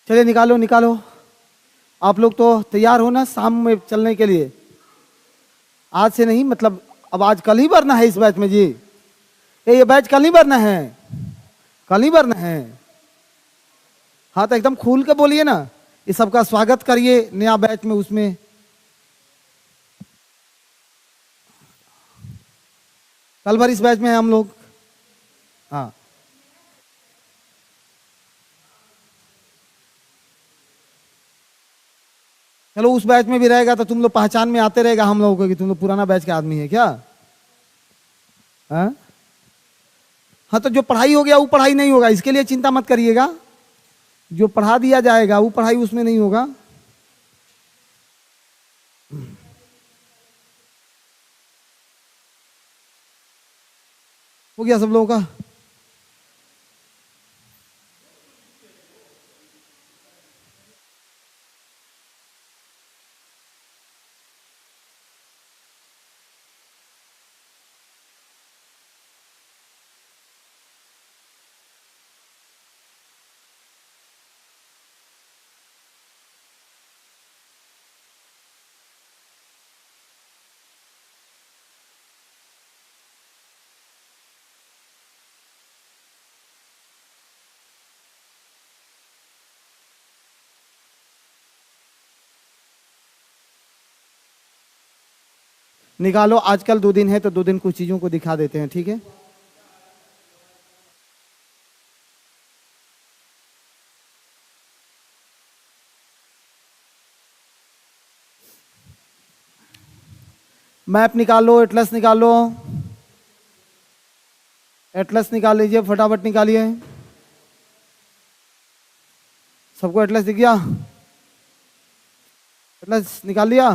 चलिए निकालो निकालो। आप लोग तो तैयार हो ना शाम में चलने के लिए? आज से नहीं, मतलब अब आज कल ही भरना है इस बैच में जी। ये बैच कल ही भरना है, कल ही भरना है। हाँ तो एकदम खुल के बोलिए ना, ये सबका स्वागत करिए नया बैच में। उसमें कल भर इस बैच में है हम लोग। हाँ चलो, उस बैच में भी रहेगा तो तुम लोग पहचान में आते रहेगा हम लोगों को कि तुम लोग पुराना बैच के आदमी है क्या। हाँ हाँ, तो जो पढ़ाई हो गया वो पढ़ाई नहीं होगा, इसके लिए चिंता मत करिएगा। जो पढ़ा दिया जाएगा वो पढ़ाई उसमें नहीं होगा। हो गया सब लोगों का? निकालो, आजकल 2 दिन है तो 2 दिन कुछ चीजों को दिखा देते हैं, ठीक है। मैप निकालो, एटलस निकालो, एटलस निकाल लीजिए, फटाफट निकालिए। सबको एटलस दिख गया? एटलस निकाल लिया?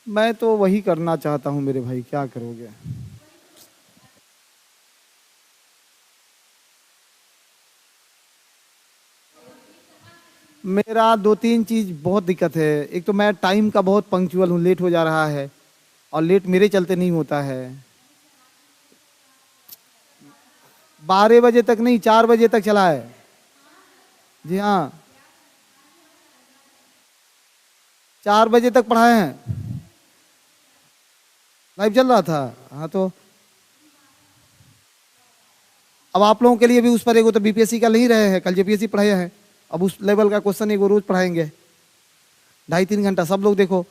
मैं तो वही करना चाहता हूं मेरे भाई, क्या करोगे। मेरा 2-3 चीज बहुत दिक्कत है। एक तो मैं टाइम का बहुत पंक्चुअल हूँ, लेट हो जा रहा है, और लेट मेरे चलते नहीं होता है। 12 बजे तक नहीं, 4 बजे तक चला है। जी हाँ, 4 बजे तक पढ़ाए हैं, लाइव चल रहा था। हाँ तो अब आप लोगों के लिए भी उस पर एगो तो बीपीएससी का नहीं रहे हैं, कल जेपीएससी पढ़ाए हैं। अब उस लेवल का क्वेश्चन एगो रोज पढ़ाएंगे 2.5-3 घंटा। सब लोग देखो,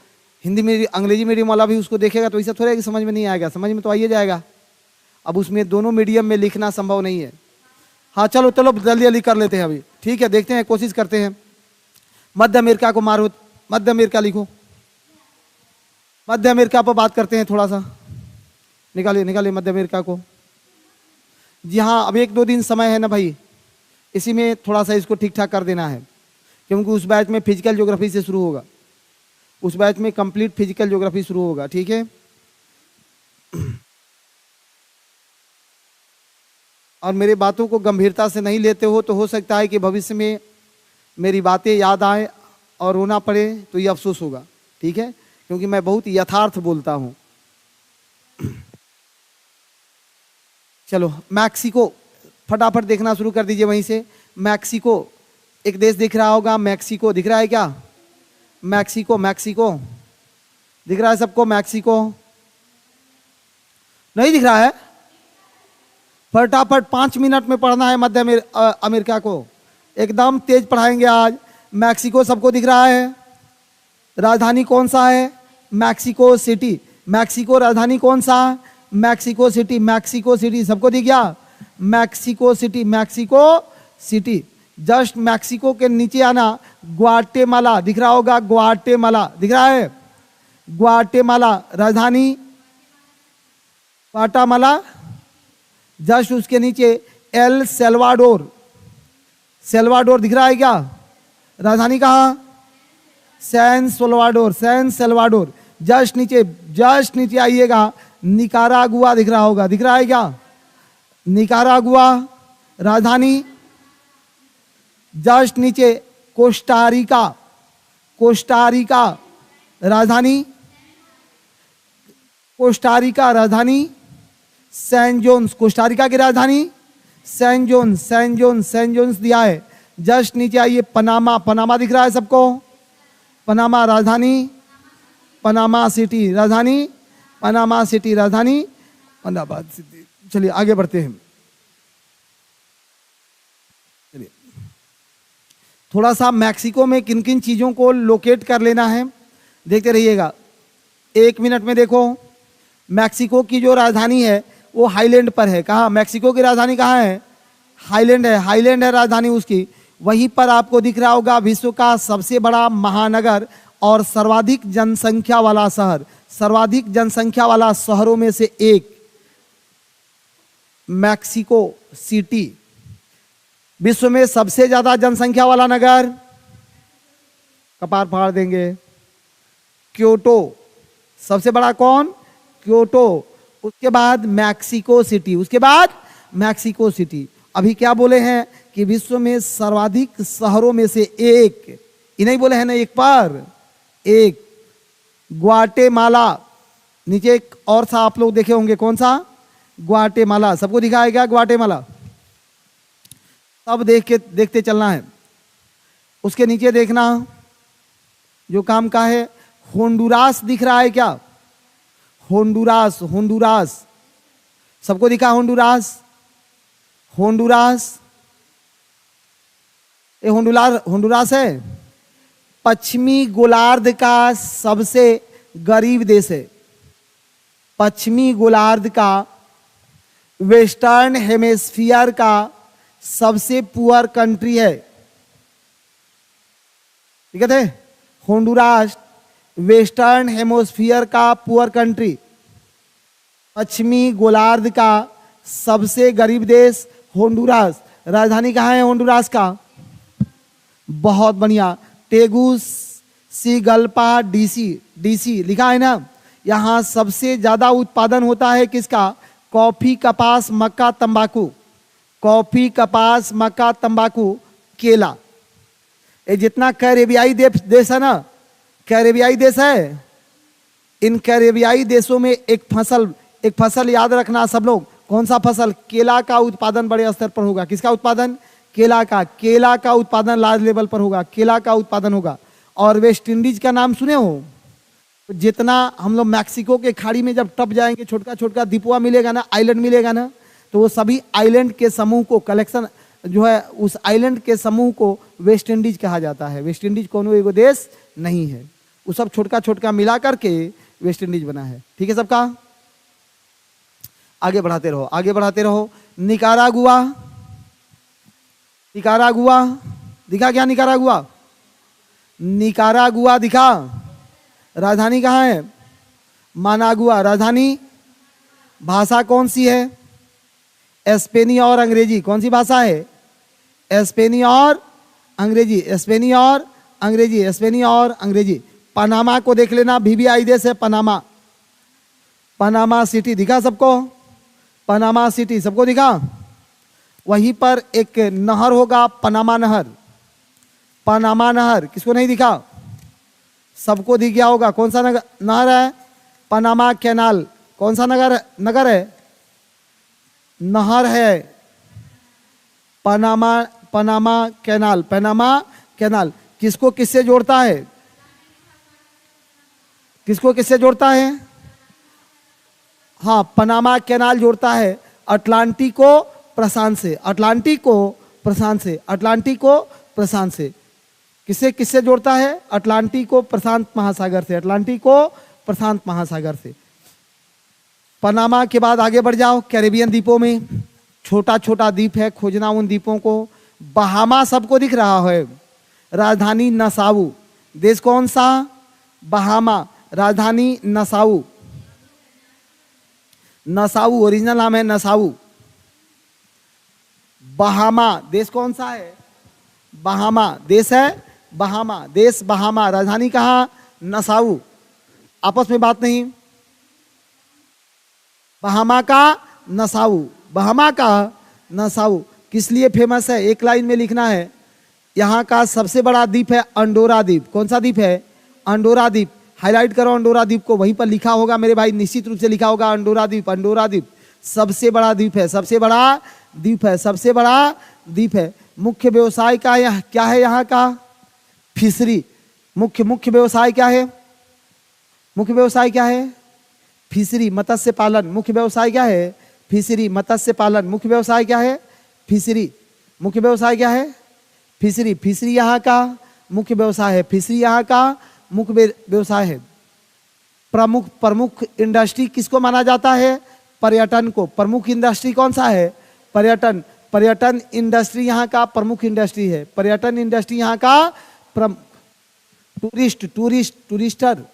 हिंदी में अंग्रेजी मीडियम वाला भी उसको देखेगा तो ऐसा थोड़ा है कि समझ में नहीं आएगा, समझ में तो आइए जाएगा। अब उसमें दोनों मीडियम में लिखना संभव नहीं है। हाँ चलो चलो, जल्दी जल्दी कर लेते हैं अभी, ठीक है। देखते हैं, कोशिश करते हैं। मध्य अमेरिका को मारो, मध्य अमेरिका लिखो, मध्य अमेरिका पर बात करते हैं थोड़ा सा। निकालिए निकालिए मध्य अमेरिका को। जी हाँ, अब 1-2 दिन समय है ना भाई, इसी में थोड़ा सा इसको ठीक ठाक कर देना है, क्योंकि उस बैच में फिजिकल ज्योग्राफी से शुरू होगा, उस बैच में कंप्लीट फिजिकल ज्योग्राफी शुरू होगा, ठीक है। और मेरी बातों को गंभीरता से नहीं लेते हो तो हो सकता है कि भविष्य में मेरी बातें याद आए और रोना पड़े तो ये अफसोस होगा, ठीक है, क्योंकि मैं बहुत यथार्थ बोलता हूं। चलो, मैक्सिको फटाफट देखना शुरू कर दीजिए वहीं से। मैक्सिको एक देश दिख रहा होगा, मैक्सिको दिख रहा है क्या? मैक्सिको, मैक्सिको दिख रहा है सबको? मैक्सिको नहीं दिख रहा है? फटाफट 5 मिनट में पढ़ना है मध्य अमेरिका को, एकदम तेज पढ़ाएंगे आज। मैक्सिको सबको दिख रहा है? राजधानी कौन सा है? Mexico city. मैक्सिको राजधानी कौन सा? Mexico city. मैक्सिको सिटी सबको दिख गया? Mexico city, Mexico city. Just Mexico के नीचे आना, ग्वाटेमाला दिख रहा होगा, ग्वाटेमाला दिख रहा है? ग्वाटेमाला राजधानी ग्वाटेमाला। जस्ट उसके नीचे एल सेल्वाडोर, सेल्वाडोर दिख रहा है क्या? राजधानी कहाँ? San Salvador, San Salvador. Just नीचे आइएगा, निकारागुआ दिख रहा होगा, दिख रहा है क्या? निकारागुआ राजधानी। जस्ट नीचे कोस्टारिका, कोस्टारिका राजधानी कोस्टारिका, राजधानी सैन जोन्स, कोस्टारिका की राजधानी San Jones, San Jones, San Jones दिया है। जस्ट नीचे आइए, पनामा, पनामा दिख रहा है सबको, पनामा राजधानी, पनामा सिटी, राजधानी पनामा सिटी, राजधानी पनामा सिटी। चलिए आगे बढ़ते हैं। चलिए थोड़ा सा मैक्सिको में किन किन चीजों को लोकेट कर लेना है देखते रहिएगा। 1 मिनट में देखो, मैक्सिको की जो राजधानी है वो हाईलैंड पर है। कहाँ? मैक्सिको की राजधानी कहाँ है? हाईलैंड है, हाईलैंड है राजधानी उसकी। वहीं पर आपको दिख रहा होगा विश्व का सबसे बड़ा महानगर और सर्वाधिक जनसंख्या वाला शहर, सर्वाधिक जनसंख्या वाला शहरों में से एक मैक्सिको सिटी। विश्व में सबसे ज्यादा जनसंख्या वाला नगर, कपार फाड़ देंगे, क्योटो। सबसे बड़ा कौन? क्योटो। उसके बाद मैक्सिको सिटी, उसके बाद मैक्सिको सिटी। अभी क्या बोले हैं कि विश्व में सर्वाधिक शहरों में से एक, ये नहीं बोले हैं ना एक पर एक, ग्वाटेमाला। नीचे एक और सा आप लोग देखे होंगे, कौन सा? ग्वाटेमाला। सबको दिखाया गया ग्वाटेमाला, सब देखते चलना है। उसके नीचे देखना जो काम का है, होंडुरास दिख रहा है क्या? होंडुरास, होंडुरास सबको दिखा? होंडुरास, होंडुरास, ये होंडुरास है। पश्चिमी गोलार्ध का सबसे गरीब देश है, पश्चिमी गोलार्ध का, वेस्टर्न हेमिस्फीयर का सबसे पुअर कंट्री है। ठीक है, होंडुरास वेस्टर्न हेमिस्फीयर का पुअर कंट्री, पश्चिमी गोलार्ध का सबसे गरीब देश होंडुरास। राजधानी कहाँ है होंडुरास का? बहुत बढ़िया, टेगुसिगल्पा डीसी, डीसी लिखा है ना। यहाँ सबसे ज्यादा उत्पादन होता है किसका? कॉफी, कपास, मक्का, तंबाकू। कॉफी, कपास, मक्का, तंबाकू, केला। ये जितना कैरेबियाई देश है ना, कैरेबियाई देश है, इन कैरेबियाई देशों में एक फसल याद रखना सब लोग। कौन सा फसल? केला का उत्पादन बड़े स्तर पर होगा। किसका उत्पादन? केला का। केला का उत्पादन लार्ज लेवल पर होगा, केला का उत्पादन होगा। और वेस्ट इंडीज का नाम सुने हो? जितना हम लोग मैक्सिको के खाड़ी में जब टप जाएंगे, छोटका छोटका द्वीपवा मिलेगा ना, आइलैंड मिलेगा ना, तो वो सभी आइलैंड के समूह को, कलेक्शन जो है उस आइलैंड के समूह को वेस्ट इंडीज कहा जाता है। वेस्ट इंडीज कौन एगो देश नहीं है, वो सब छोटका छोटका मिला करके वेस्ट इंडीज बना है। ठीक है सबका? आगे बढ़ाते रहो, आगे बढ़ाते रहो। निकारागुआ, निकारागुआ दिखा क्या? निकारागुआ, निकारागुआ दिखा। राजधानी कहाँ है? मानागुआ। राजधानी, भाषा कौन सी है? स्पेनी और अंग्रेजी। कौन सी भाषा है? स्पेनी और अंग्रेजी, स्पेनी और अंग्रेजी, स्पेनी और अंग्रेजी। पनामा को देख लेना, VVI देश है पनामा। पनामा सिटी दिखा सबको? पनामा सिटी सबको दिखा? वहीं पर एक नहर होगा, पनामा नहर। पनामा नहर किसको नहीं दिखा? सबको दिख गया होगा। कौन सा नहर है? Panama canal. कौन सा नगर है? नहर है पनामा कैनाल। पनामा कैनाल किसको किससे जोड़ता है? किसको किससे जोड़ता है? हाँ, पनामा कैनाल जोड़ता है अटलांटिक को प्रशांत से, अटलांटिक को प्रशांत से, अटलांटिक को प्रशांत से। किससे किससे जोड़ता है? अटलांटिक को प्रशांत महासागर से, अटलांटिक को प्रशांत महासागर से। पनामा के बाद आगे बढ़ जाओ, कैरेबियन द्वीपों में छोटा छोटा द्वीप है, खोजना उन द्वीपों को। बहामा सबको दिख रहा है। राजधानी नसाऊ। देश कौन सा? बहामा। राजधानी नसाऊ। नसाऊ ओरिजिनल नाम है नसाऊ। बहामा देश कौन सा है? बहामा देश है, बहामा देश, बहामा। राजधानी कहाँ? नसाऊ। आपस में बात नहीं। बहामा का नसाऊ, बहामा का नसाऊ किस लिए फेमस है? एक लाइन में लिखना है। यहाँ का सबसे बड़ा द्वीप है अंडोरा द्वीप। कौन सा द्वीप है? अंडोरा द्वीप। हाईलाइट करो अंडोरा द्वीप को, वहीं पर लिखा होगा मेरे भाई, निश्चित रूप से लिखा होगा अंडोरा द्वीप। अंडोरा द्वीप सबसे बड़ा द्वीप है, सबसे बड़ा द्वीप है, सबसे बड़ा द्वीप है। मुख्य व्यवसाय का यहाँ क्या है, यहाँ का फिशरी। मुख्य व्यवसाय क्या है, मुख्य व्यवसाय क्या है, फिशरी, मत्स्य पालन। मुख्य व्यवसाय क्या है, फिशरी, मत्स्य पालन। मुख्य व्यवसाय क्या है, फिशरी। मुख्य व्यवसाय क्या है, फिशरी। फिशरी यहाँ का मुख्य व्यवसाय है, फिशरी यहाँ का मुख्य व्यवसाय है। प्रमुख इंडस्ट्री किसको माना जाता है, पर्यटन को। प्रमुख इंडस्ट्री कौन सा है, पर्यटन। पर्यटन इंडस्ट्री यहाँ का प्रमुख इंडस्ट्री है। पर्यटन इंडस्ट्री यहाँ का टूरिस्टर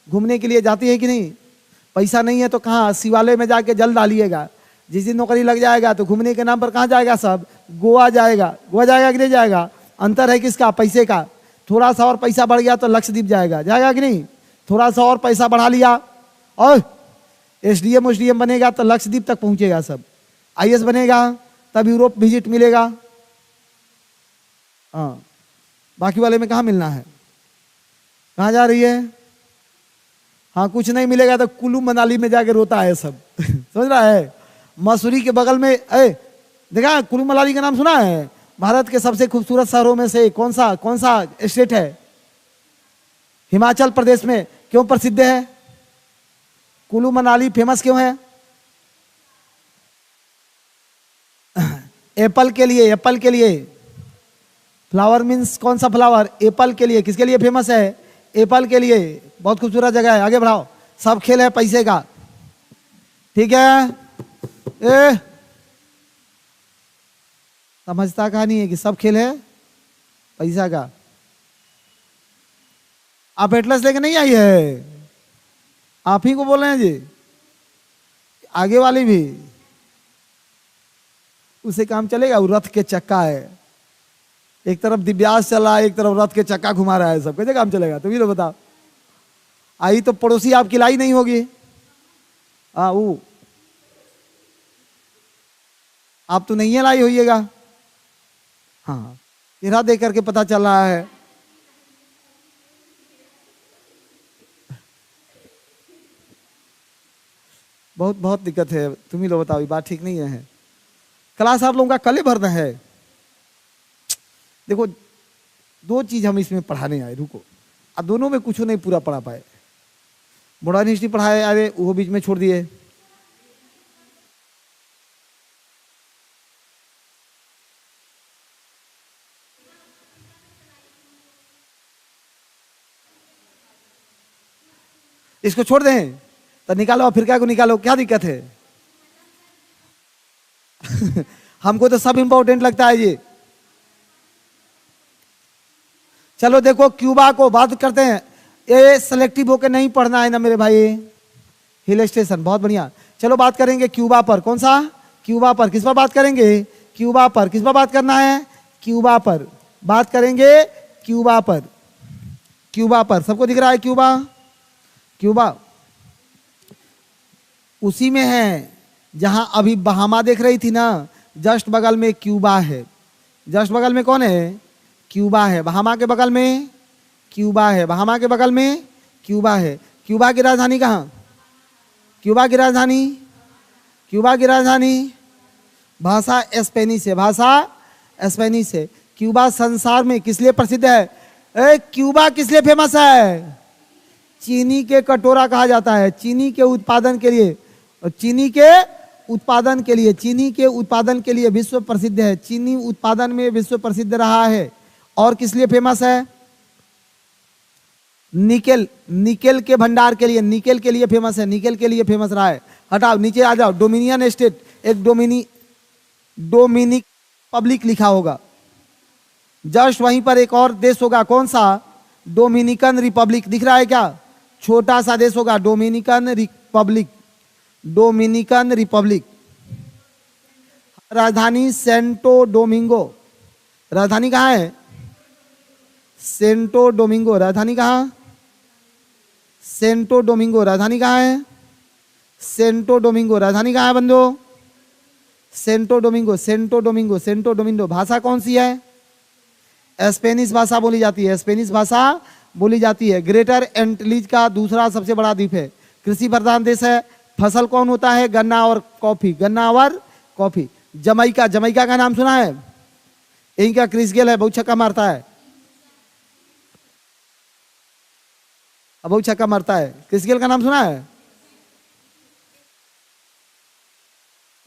घूमने के लिए जाती है कि नहीं। पैसा नहीं है तो कहाँ, शिवालय में जाके जल डालिएगा। जिस दिन नौकरी लग जाएगा तो घूमने के नाम पर कहाँ जाएगा, सब गोवा जाएगा। गोवा जाएगा कि नहीं जाएगा, अंतर है किसका, पैसे का। थोड़ा सा और पैसा बढ़ गया तो लक्षद्वीप जाएगा, जाएगा कि नहीं। थोड़ा सा और पैसा बढ़ा लिया और एसडीएम बनेगा तो लक्षद्वीप तक पहुंचेगा सब। आईएएस बनेगा तब यूरोप विजिट मिलेगा। हाँ, बाकी वाले में कहाँ मिलना है, कहाँ जा रही है। हाँ, कुछ नहीं मिलेगा तो कुल्लू मनाली में जाके रोता है सब समझ रहा है। मसूरी के बगल में देखा, कुल्लू मनाली का नाम सुना है। भारत के सबसे खूबसूरत शहरों में से कौन सा स्टेट है, हिमाचल प्रदेश में। क्यों प्रसिद्ध है कुल्लू मनाली, फेमस क्यों है, एप्पल के लिए। एप्पल के लिए, फ्लावर मीन्स कौन सा फ्लावर, एप्पल के लिए। किसके लिए फेमस है, एप्पल के लिए। बहुत खूबसूरत जगह है, आगे बढ़ाओ। सब खेल है पैसे का, ठीक है। समझता कहा नहीं है कि सब खेल है पैसा का। आप एटलस लेके नहीं आई है, आप ही को बोल रहे हैं जी, आगे वाली भी उसे काम चलेगा। वो रथ के चक्का है, एक तरफ दिव्यास चल रहा है, एक तरफ रथ के चक्का घुमा रहा है, सब कैसे काम चलेगा। तुम ही तो बताओ। आई तो पड़ोसी आपकी लाई नहीं होगी। वो आप तो नहीं है लाई होइएगा। हाँ, चेहरा देख करके पता चल रहा है। बहुत दिक्कत है, तुम ही लोग बताओ, बात ठीक नहीं है। क्लास आप लोगों का कल ही भरना है। देखो, दो चीज हम इसमें पढ़ाने आए, रुको। अब दोनों में कुछ नहीं पूरा पढ़ा पाए। मॉडर्न हिस्ट्री पढ़ाए, अरे वो बीच में छोड़ दिए। इसको छोड़ दें तो निकालो, अफ्रीका को निकालो, क्या दिक्कत है हमको तो सब इंपॉर्टेंट लगता है ये। चलो देखो, क्यूबा को बात करते हैं। ये सिलेक्टिव होकर नहीं पढ़ना है ना मेरे भाई। हिल स्टेशन, बहुत बढ़िया। चलो बात करेंगे क्यूबा पर। कौन सा, क्यूबा पर। किस पर बात करेंगे, क्यूबा पर। किस पर बात करना है, क्यूबा पर बात करेंगे। क्यूबा पर, क्यूबा पर। सबको दिख रहा है क्यूबा, क्यूबा उसी में है जहां अभी बहामा देख रही थी ना, जस्ट बगल में क्यूबा है। जस्ट बगल में कौन है, क्यूबा है। बहामा के बगल में क्यूबा है, बहामा के बगल में क्यूबा है। क्यूबा की राजधानी कहाँ, क्यूबा की राजधानी, क्यूबा की राजधानी। भाषा स्पेनिश है, भाषा स्पेनिश है। क्यूबा संसार में किस लिए प्रसिद्ध है, क्यूबा किस लिए फेमस है, चीनी के कटोरा कहा जाता है। चीनी के उत्पादन के लिए, और चीनी के उत्पादन के लिए, चीनी के उत्पादन के लिए विश्व प्रसिद्ध है। चीनी उत्पादन में विश्व प्रसिद्ध रहा है। और किस लिए फेमस है, निकेल, निकेल के भंडार के लिए, निकेल के लिए फेमस है, निकेल के लिए फेमस रहा है। हटाओ, नीचे आ जाओ। डोमिनियन स्टेट, एक डोमिनिक पब्लिक लिखा होगा। जस्ट वहीं पर एक और देश होगा, कौन सा, डोमिनिकन रिपब्लिक। दिख रहा है क्या, छोटा सा देश होगा, डोमिनिकन रिपब्लिक, डोमिनिकन रिपब्लिक। राजधानी सेंटो डोमिंगो। राजधानी कहाँ है, सेंटो डोमिंगो। राजधानी कहाँ, सेंटो डोमिंगो। राजधानी कहाँ है, सेंटो डोमिंगो। राजधानी कहाँ है बंदो, Santo Domingo, Santo Domingo, Santo Domingo. भाषा कौन सी है, स्पेनिश भाषा बोली जाती है, स्पेनिश भाषा बोली जाती है। ग्रेटर एंटीलीज का दूसरा सबसे बड़ा द्वीप है। कृषि प्रधान देश है। फसल कौन होता है? गन्ना और कॉफी, गन्ना और कॉफी। जमैका, जमैका का नाम सुना है? यही का क्रिस गेल है, बहुत छक्का मारता है, बहुत छक्का मारता है। क्रिस गेल का नाम सुना है?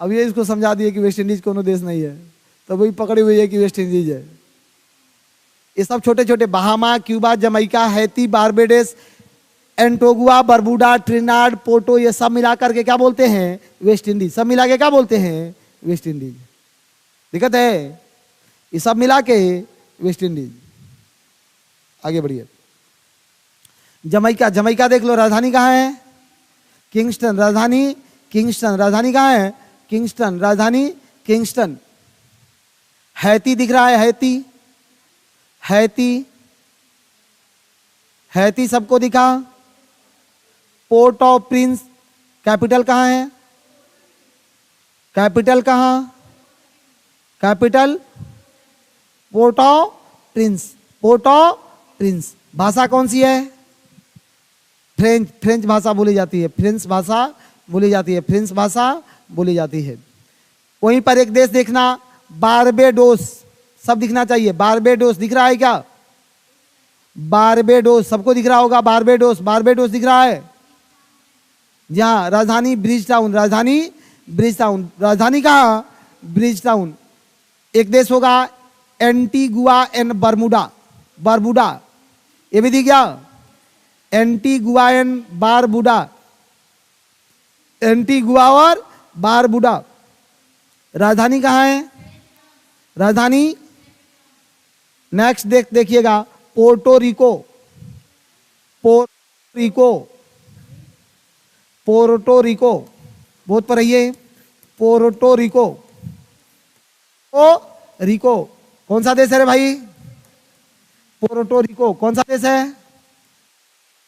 अब ये इसको समझा दिए कि वेस्ट इंडीज कोनो देश नहीं है, तो वही पकड़ी हुई है कि वेस्ट इंडीज है। ये सब छोटे छोटे, Bahama, Cuba, Jamaica, Haiti, Barbados, Antigua, Barbuda, Trinidad, Puerto, ये सब मिलाकर के क्या बोलते हैं? West Indies. सब मिला के क्या बोलते हैं? West Indies. दिक्कत है? ये सब मिला के वेस्ट इंडीज। आगे बढ़िए। जमैका, जमैका देख लो, राजधानी कहाँ है? किंगस्टन। राजधानी किंगस्टन। राजधानी कहाँ है? किंगस्टन। राजधानी किंगस्टन। हैती दिख रहा है? हैती, हैती, हैती सबको दिखा? Port of Prince. कैपिटल कहाँ है? कैपिटल कहाँ? Capital port of Prince. Port of Prince. भाषा कौन सी है? फ्रेंच। फ्रेंच भाषा बोली जाती है। फ्रेंच भाषा बोली जाती है। फ्रेंच भाषा बोली जाती है। वहीं पर एक देश देखना, बारबेडोस। सब दिखना चाहिए। बारबेडोस दिख रहा है क्या? बारबेडोस सबको दिख रहा होगा। बारबेडोस, बारबेडोस दिख रहा है? जहां राजधानी ब्रिज टाउन। राजधानी ब्रिज टाउन। राजधानी कहाँ? Bridge town. एक देश होगा एंटीगुआ एंड बरमुडा। बरबुडा, ये भी दिख गया? Antigua and Barbuda. एंटीगुआ और बारबुडा। राजधानी कहाँ है? राजधानी नेक्स्ट देखिएगा, Puerto Rico. Puerto Rico, Puerto Rico, बहुत पर रहिए। पोर्टो रिको, ओ रिको कौन सा देश है रे भाई? पोर्टो रिको कौन सा देश है?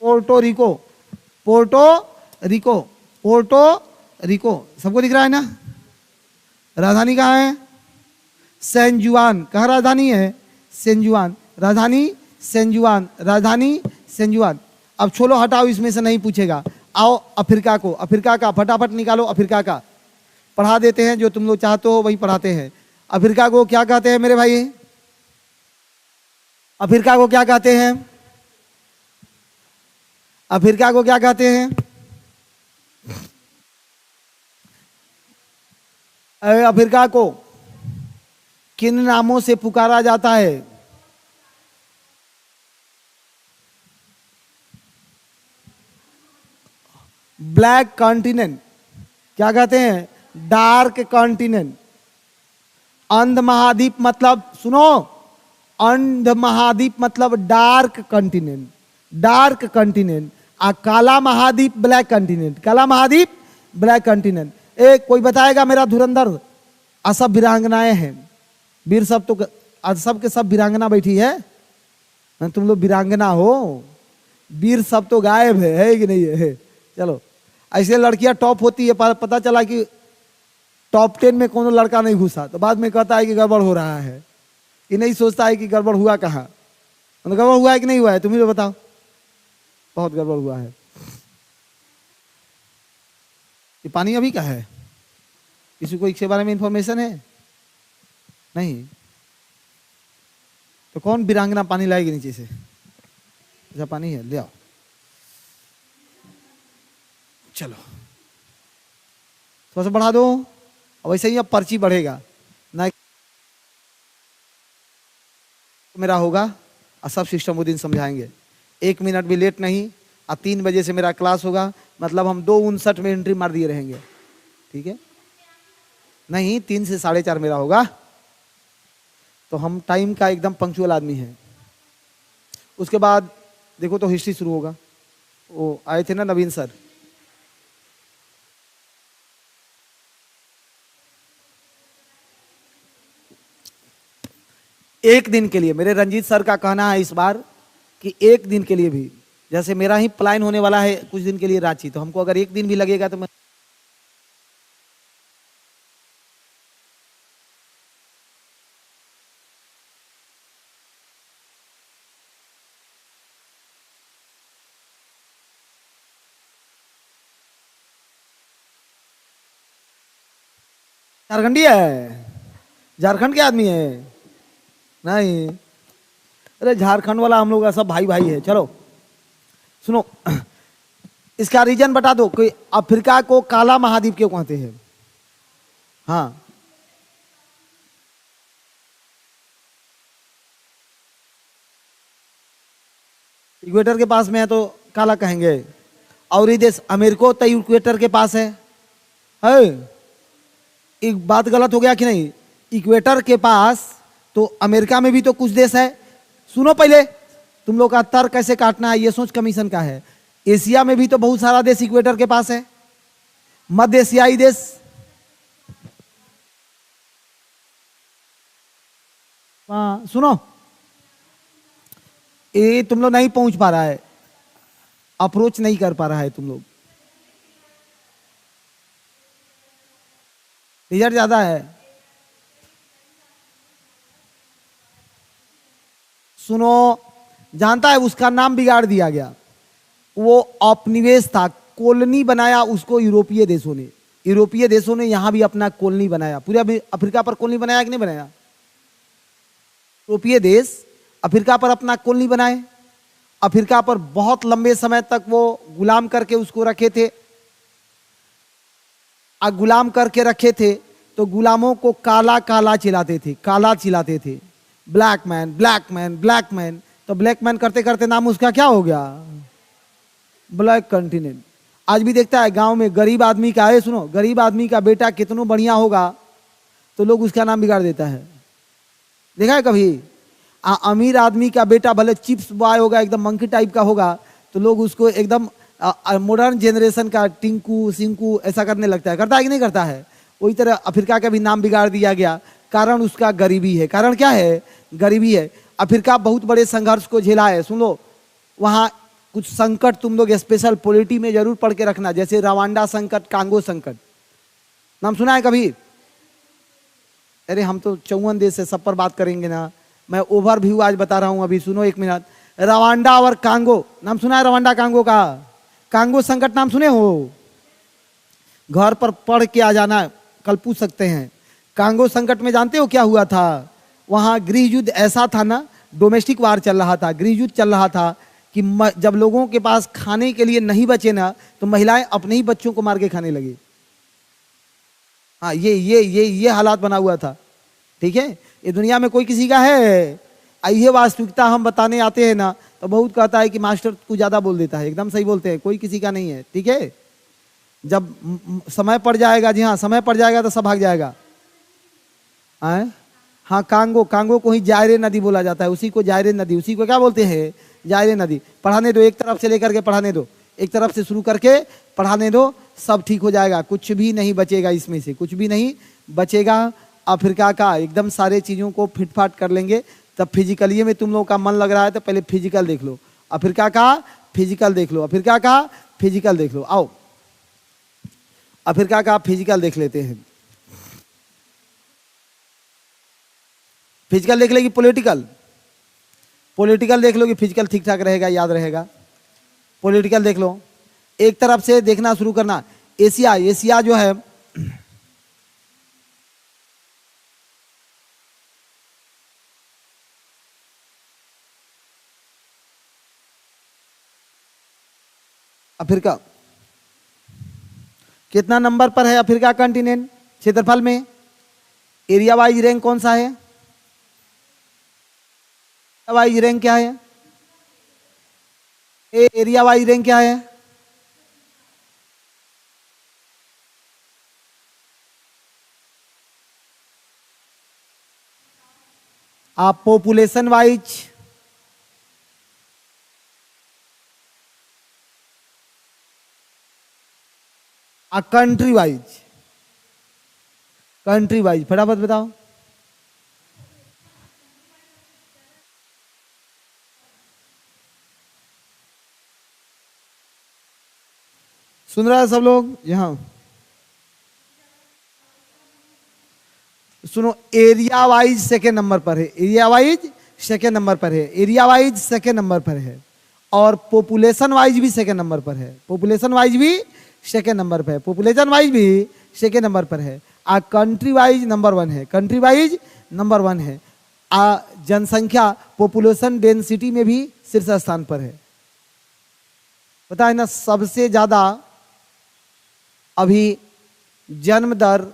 Puerto Rico. Puerto Rico, Puerto Rico सबको दिख रहा है ना? राजधानी कहाँ है? सैन जुआन। कहाँ राजधानी है? सैन जुआन। राजधानी सैन जुआन। राजधानी सैन जुआन। अब छोड़ो, हटाओ, इसमें से नहीं पूछेगा। आओ अफ्रीका को। अफ्रीका का फटाफट निकालो। अफ्रीका का पढ़ा देते हैं, जो तुम लोग चाहते हो वही पढ़ाते हैं। अफ्रीका को क्या कहते हैं मेरे भाई? अफ्रीका को क्या कहते हैं? अफ्रीका को क्या कहते हैं? अफ्रीका को किन नामों से पुकारा जाता है? Black continent. क्या कहते हैं? Dark continent. अंध महाद्वीप मतलब, सुनो, अंध महाद्वीप मतलब डार्क कॉन्टिनेंट। Dark continent. आ काला महाद्वीप ब्लैक कॉन्टिनेंट। काला महाद्वीप ब्लैक कॉन्टिनेंट। एक कोई बताएगा मेरा धुरंधर? आ सब वीरांगनाएं हैं। वीर सब तो आज सब के सब वीरांगना बैठी है। तुम लोग वीरांगना हो, वीर सब तो गायब है कि नहीं है? चलो, ऐसे लड़कियां टॉप होती है, पता चला कि टॉप 10 में कोनो लड़का नहीं घुसा, तो बाद में कहता है कि गड़बड़ हो रहा है। ये नहीं सोचता है कि गड़बड़ हुआ कहाँ। गड़बड़ हुआ है कि नहीं हुआ है? तुम ही बताओ। बहुत गड़बड़ हुआ है। ये पानी अभी का है? किसी को इसके बारे में इंफॉर्मेशन है? नहीं। तो कौन वीरांगना पानी लाएगी नीचे से? ऐसा पानी है, ले आओ। चलो थोड़ा सा बढ़ा दो। और वैसे ही अब पर्ची बढ़ेगा ना, मेरा होगा और सब सिस्टम वो दिन समझाएंगे। 1 मिनट भी लेट नहीं। और 3 बजे से मेरा क्लास होगा, मतलब हम 2:59 में एंट्री मार दिए रहेंगे। ठीक है? नहीं, 3 से 4:30 मेरा होगा, तो हम टाइम का एकदम पंक्चुअल आदमी हैं। उसके बाद देखो तो हिस्ट्री शुरू होगा। वो आए थे ना नवीन सर, एक दिन के लिए मेरे रंजीत सर का कहना है इस बार कि 1 दिन के लिए भी, जैसे मेरा ही प्लान होने वाला है कुछ दिन के लिए रांची, तो हमको अगर 1 दिन भी लगेगा तो मैं झारखंडी है? झारखंड के आदमी है? नहीं, अरे झारखंड वाला हम लोग का सब भाई भाई है। चलो सुनो, इसका रीजन बता दो कि अफ्रीका को काला महाद्वीप क्यों कहते हैं? हाँ, इक्वेटर के पास में है तो काला कहेंगे। और ये देश अमेरिका तो इक्वेटर के पास है? एक बात गलत हो गया कि नहीं? इक्वेटर के पास तो अमेरिका में भी तो कुछ देश है। सुनो पहले, तुम लोग का तर्क कैसे काटना है ये सोच कमीशन का है। एशिया में भी तो बहुत सारा देश इक्वेटर के पास है, मध्य एशियाई देश। सुनो, ये तुम लोग नहीं पहुंच पा रहा है, अप्रोच नहीं कर पा रहा है तुम लोग, रिजल्ट ज्यादा है। सुनो, जानता है उसका नाम बिगाड़ दिया गया। वो औपनिवेश था, कॉलोनी बनाया उसको यूरोपीय देशों ने। यूरोपीय देशों ने यहां भी अपना कॉलोनी बनाया। पूरे अफ्रीका पर कॉलोनी बनाया कि नहीं बनाया? यूरोपीय देश अफ्रीका पर अपना कॉलोनी बनाए। अफ्रीका पर बहुत लंबे समय तक वो गुलाम करके उसको रखे थे। गुलाम करके रखे थे तो गुलामों को काला काला चिल्लाते थे, काला चिल्लाते थे, black man black man black man. तो ब्लैक मैन करते करते नाम उसका क्या हो गया? Black continent. आज भी देखता है गांव में गरीब आदमी का है, सुनो, गरीब आदमी का बेटा कितना बढ़िया होगा तो लोग उसका नाम बिगाड़ देता है। देखा है कभी? अमीर आदमी का बेटा भले चिप्स बॉय होगा, एकदम मंकी टाइप का होगा, तो लोग उसको एकदम मॉडर्न जनरेशन का टिंकू सिंकू ऐसा करने लगता है। करता है कि नहीं करता है? वही तरह अफ्रीका का भी नाम बिगाड़ दिया गया, कारण उसका गरीबी है। कारण क्या है? गरीबी है। अफ्रीका बहुत बड़े संघर्ष को झेला है। सुन लो, वहाँ कुछ संकट तुम लोग स्पेशल पॉलिटी में जरूर पढ़ के रखना, जैसे रवांडा संकट, कांगो संकट, नाम सुना है कभी? अरे हम तो 54 देश है, सब पर बात करेंगे ना। मैं ओवरव्यू आज बता रहा हूं, अभी सुनो एक मिनट। रवांडा और कांगो, नाम सुना है रवांडा कांगो का? कांगो संकट नाम सुने हो? घर पर पढ़ के आ जाना, कल पूछ सकते हैं। कांगो संकट में जानते हो क्या हुआ था? वहां गृह युद्ध ऐसा था ना, डोमेस्टिक वार चल रहा था, गृह युद्ध चल रहा था कि जब लोगों के पास खाने के लिए नहीं बचे ना, तो महिलाएं अपने ही बच्चों को मार के खाने लगी। हाँ, ये हालात बना हुआ था। ठीक है, ये दुनिया में कोई किसी का है? ये वास्तविकता हम बताने आते हैं ना, तो बहुत कहता है कि मास्टर कुछ ज्यादा बोल देता है। एकदम सही बोलते हैं, कोई किसी का नहीं है। ठीक है, जब समय पड़ जाएगा, जी हाँ, समय पड़ जाएगा तो सब भाग जाएगा। हाँ, कांगो, कांगो को ही जायरे नदी बोला जाता है, उसी को जायरे नदी, उसी को क्या बोलते हैं? जायरे नदी। पढ़ाने दो, एक तरफ से लेकर के पढ़ाने दो, एक तरफ से शुरू करके पढ़ाने दो, सब ठीक हो जाएगा। कुछ भी नहीं बचेगा, इसमें से कुछ भी नहीं बचेगा। अफ्रीका का एकदम सारे चीज़ों को फिटफाट कर लेंगे। तब फिजिकली में तुम लोगों का मन लग रहा है तो पहले फिजिकल देख लो, अफ्रीका का फिजिकल देख लो, अफ्रीका का फिजिकल देख लो। आओ अफ्रीका का फिजिकल देख लेते हैं। फिजिकल देख लेगी, पॉलिटिकल, पॉलिटिकल देख लो कि फिजिकल ठीक ठाक रहेगा, याद रहेगा। पॉलिटिकल देख लो, एक तरफ से देखना शुरू करना। एशिया, एशिया जो है अफ्रीका कितना नंबर पर है? अफ्रीका कंटिनेंट क्षेत्रफल में एरिया वाइज रैंक कौन सा है? वाइज रैंक क्या है? एरिया वाइज रैंक क्या है? आप population wise, country wise, country wise फटाफट बताओ। सुन रहा है सब लोग? यहां सुनो, एरिया वाइज सेकेंड नंबर पर है, एरिया वाइज सेकेंड नंबर पर है, एरिया वाइज सेकेंड नंबर पर है, और पॉपुलेशन वाइज भी सेकेंड नंबर पर है, पॉपुलेशन वाइज भी सेकेंड नंबर पर है, पॉपुलेशन वाइज भी सेकेंड नंबर पर है। कंट्री वाइज नंबर 1 है, कंट्री वाइज नंबर 1 है। जनसंख्या पॉपुलेशन डेंसिटी में भी शीर्ष स्थान पर है। पता है ना, सबसे ज्यादा अभी जन्म दर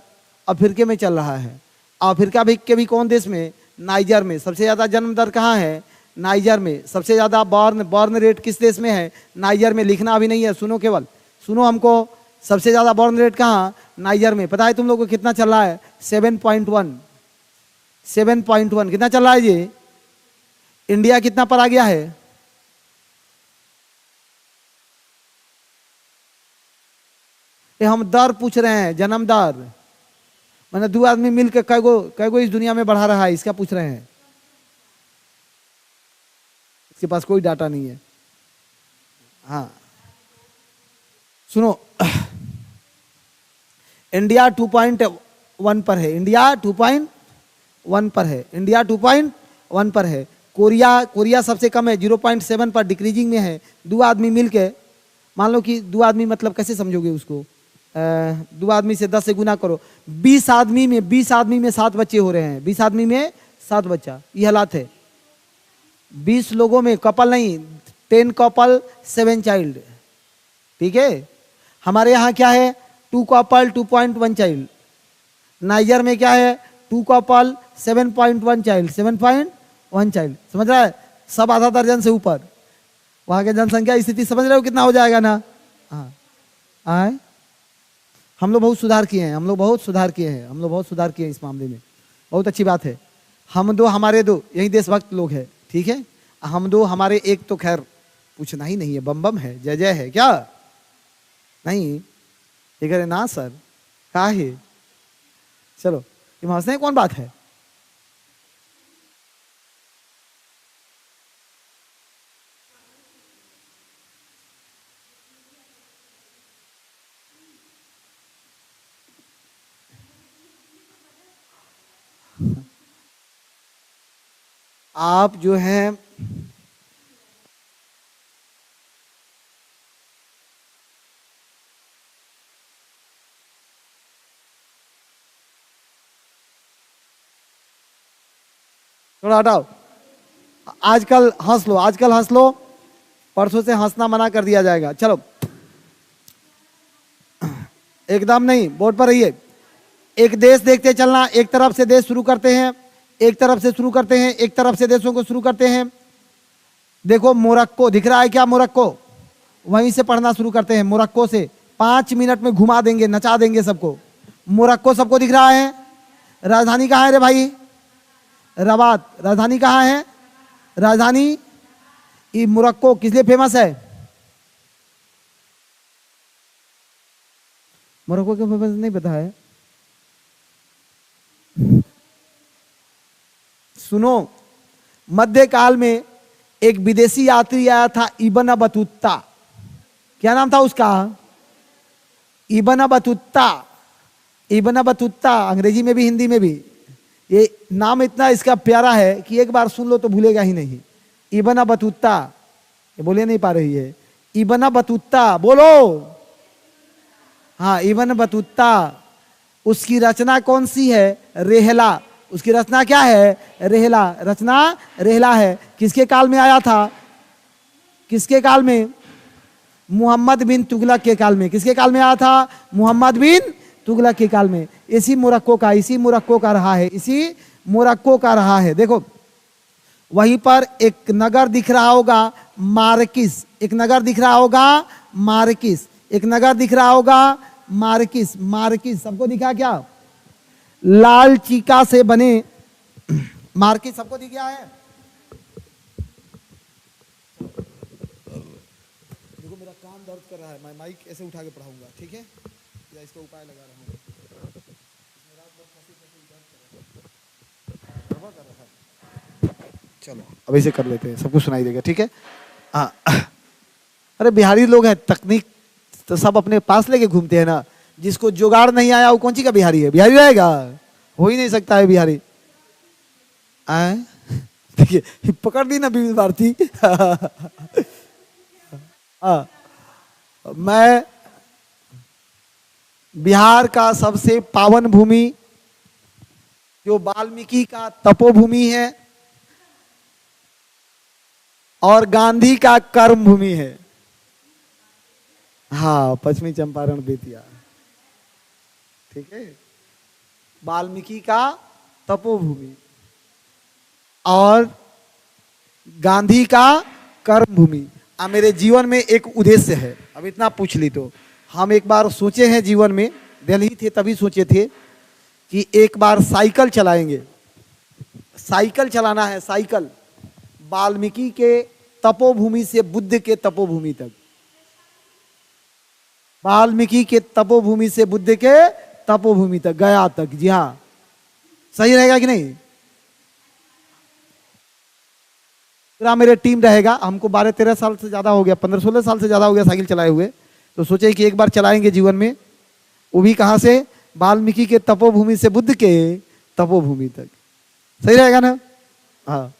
अफ्रीका में चल रहा है। अफ्रीका भी के भी कौन देश में? नाइजर में। सबसे ज्यादा जन्म दर कहाँ है? नाइजर में। सबसे ज्यादा बॉर्न रेट किस देश में है? नाइजर में। लिखना अभी नहीं है, सुनो, केवल सुनो हमको। सबसे ज्यादा बॉर्न रेट कहाँ? नाइजर में। पता है तुम लोग को कितना चल रहा है? 7.1। 7.1 कितना चल रहा है ये? इंडिया कितना पर आ गया है? ये हम दर पूछ रहे हैं, जन्म दर। मैंने 2 आदमी मिलकर कैगो इस दुनिया में बढ़ा रहा है, इसका पूछ रहे हैं। इसके पास कोई डाटा नहीं है। हाँ सुनो, इंडिया 2.1 पर है। इंडिया 2.1 पर है। इंडिया 2.1 पर है। कोरिया सबसे कम है, 0.7 पर डिक्रीजिंग में है। 2 आदमी मिलके, मान लो कि 2 आदमी मतलब कैसे समझोगे उसको? 2 आदमी से 10 से गुना करो। 20 आदमी में 7 बच्चे हो रहे हैं। 20 आदमी में 7 बच्चा, ये हालात है। 20 लोगों में, कपल नहीं, 10 कपल 7 चाइल्ड। ठीक है। हमारे यहाँ क्या है? 2 कपल 2.1 चाइल्ड। नाइजर में क्या है? 2 कपल 7.1 चाइल्ड। 7.1 चाइल्ड, समझ रहा है? सब आधा दर्जन से ऊपर। वहां की जनसंख्या स्थिति समझ रहे हो कितना हो जाएगा ना? हाँ आए, हम लोग बहुत सुधार किए हैं। हम लोग बहुत सुधार किए हैं इस मामले में। बहुत अच्छी बात है। हम दो हमारे दो, यही देशभक्त लोग हैं। ठीक है। हम दो हमारे एक तो खैर पूछना ही नहीं है, बम बम है, जय जय है क्या? नहीं ये करे ना सर, क्या है? चलो ये हंसने कौन बात है? आप जो है थोड़ा हटाओ। आजकल हंस लो, परसों से हंसना मना कर दिया जाएगा। चलो एकदम नहीं, बोर्ड पर रहिए। एक देश देखते चलना। एक तरफ से देश शुरू करते हैं, एक तरफ से देशों को शुरू करते हैं। देखो मोरक्को दिख रहा है क्या? मोरक्को, वहीं से पढ़ना शुरू करते हैं। मोरक्को से 5 मिनट में घुमा देंगे, नचा देंगे सबको। मोरक्को सबको दिख रहा है। राजधानी कहाँ है रे भाई? रबात। राजधानी कहाँ है? राजधानी ये मोरक्को किस लिए फेमस है? मोरक्को के फेमस नहीं पता है? सुनो, मध्यकाल में एक विदेशी यात्री आया था, इब्न बतूता। क्या नाम था उसका? Ibn Battuta. अंग्रेजी में भी हिंदी में भी ये नाम इतना इसका प्यारा है कि एक बार सुन लो तो भूलेगा ही नहीं। इब्न बतूता, ये बोले नहीं पा रही है। इब्न बतूता बोलो। हाँ इब्न बतूता। उसकी रचना कौन सी है? रेहला। उसकी रचना क्या है? रेहला। रचना रेहला है। किसके काल में आया था? किसके काल में? मोहम्मद बिन तुगलक के काल में। किसके काल में आया था? मोहम्मद बिन तुगलक के काल में। इसी मोरक्को का रहा है। देखो वहीं पर एक नगर दिख रहा होगा, मार्किस। एक नगर दिख रहा होगा मार्किस। सबको दिखा क्या? लाल चीका से बने मार्किस सबको दिख गया है। देखो मेरा कान दर्द कर रहा है, मैं माइक ऐसे उठा के पढ़ाऊंगा, ठीक है? या इसका उपाय लगा रहा हूँ। चलो अब ऐसे कर लेते हैं, सबको सुनाई देगा, ठीक है? अरे बिहारी लोग हैं, तकनीक तो सब अपने पास लेके घूमते हैं ना। जिसको जुगाड़ नहीं आया वो कौन सी का बिहारी है? बिहारी रहेगा? हो ही नहीं सकता है बिहारी। देखिए पकड़ दी ना बीबी भारती। मैं बिहार का सबसे पावन भूमि जो वाल्मीकि का तपोभूमि है और गांधी का कर्म भूमि है। हाँ, पश्चिमी चंपारण बेतिया, ठीक है। वाल्मीकि का तपोभूमि और गांधी का कर्म भूमि। अब मेरे जीवन में एक उद्देश्य है, अब इतना पूछ ली तो हम एक बार सोचे हैं जीवन में, दिल्ली थे तभी सोचे थे कि एक बार साइकिल चलाएंगे, साइकिल चलाना है, साइकिल वाल्मीकि के तपोभूमि से बुद्ध के तपोभूमि तक, वाल्मीकि के तपोभूमि से बुद्ध के तपोभूमि तक, गया तक। जी हाँ, सही रहेगा कि नहीं? पूरा मेरे टीम रहेगा, हमको 12-13 साल से ज्यादा हो गया, 15-16 साल से ज्यादा हो गया साइकिल चलाए हुए, तो सोचे कि एक बार चलाएंगे जीवन में, वो भी कहां से? वाल्मीकि के तपोभूमि से बुद्ध के तपोभूमि तक। सही रहेगा ना? हाँ,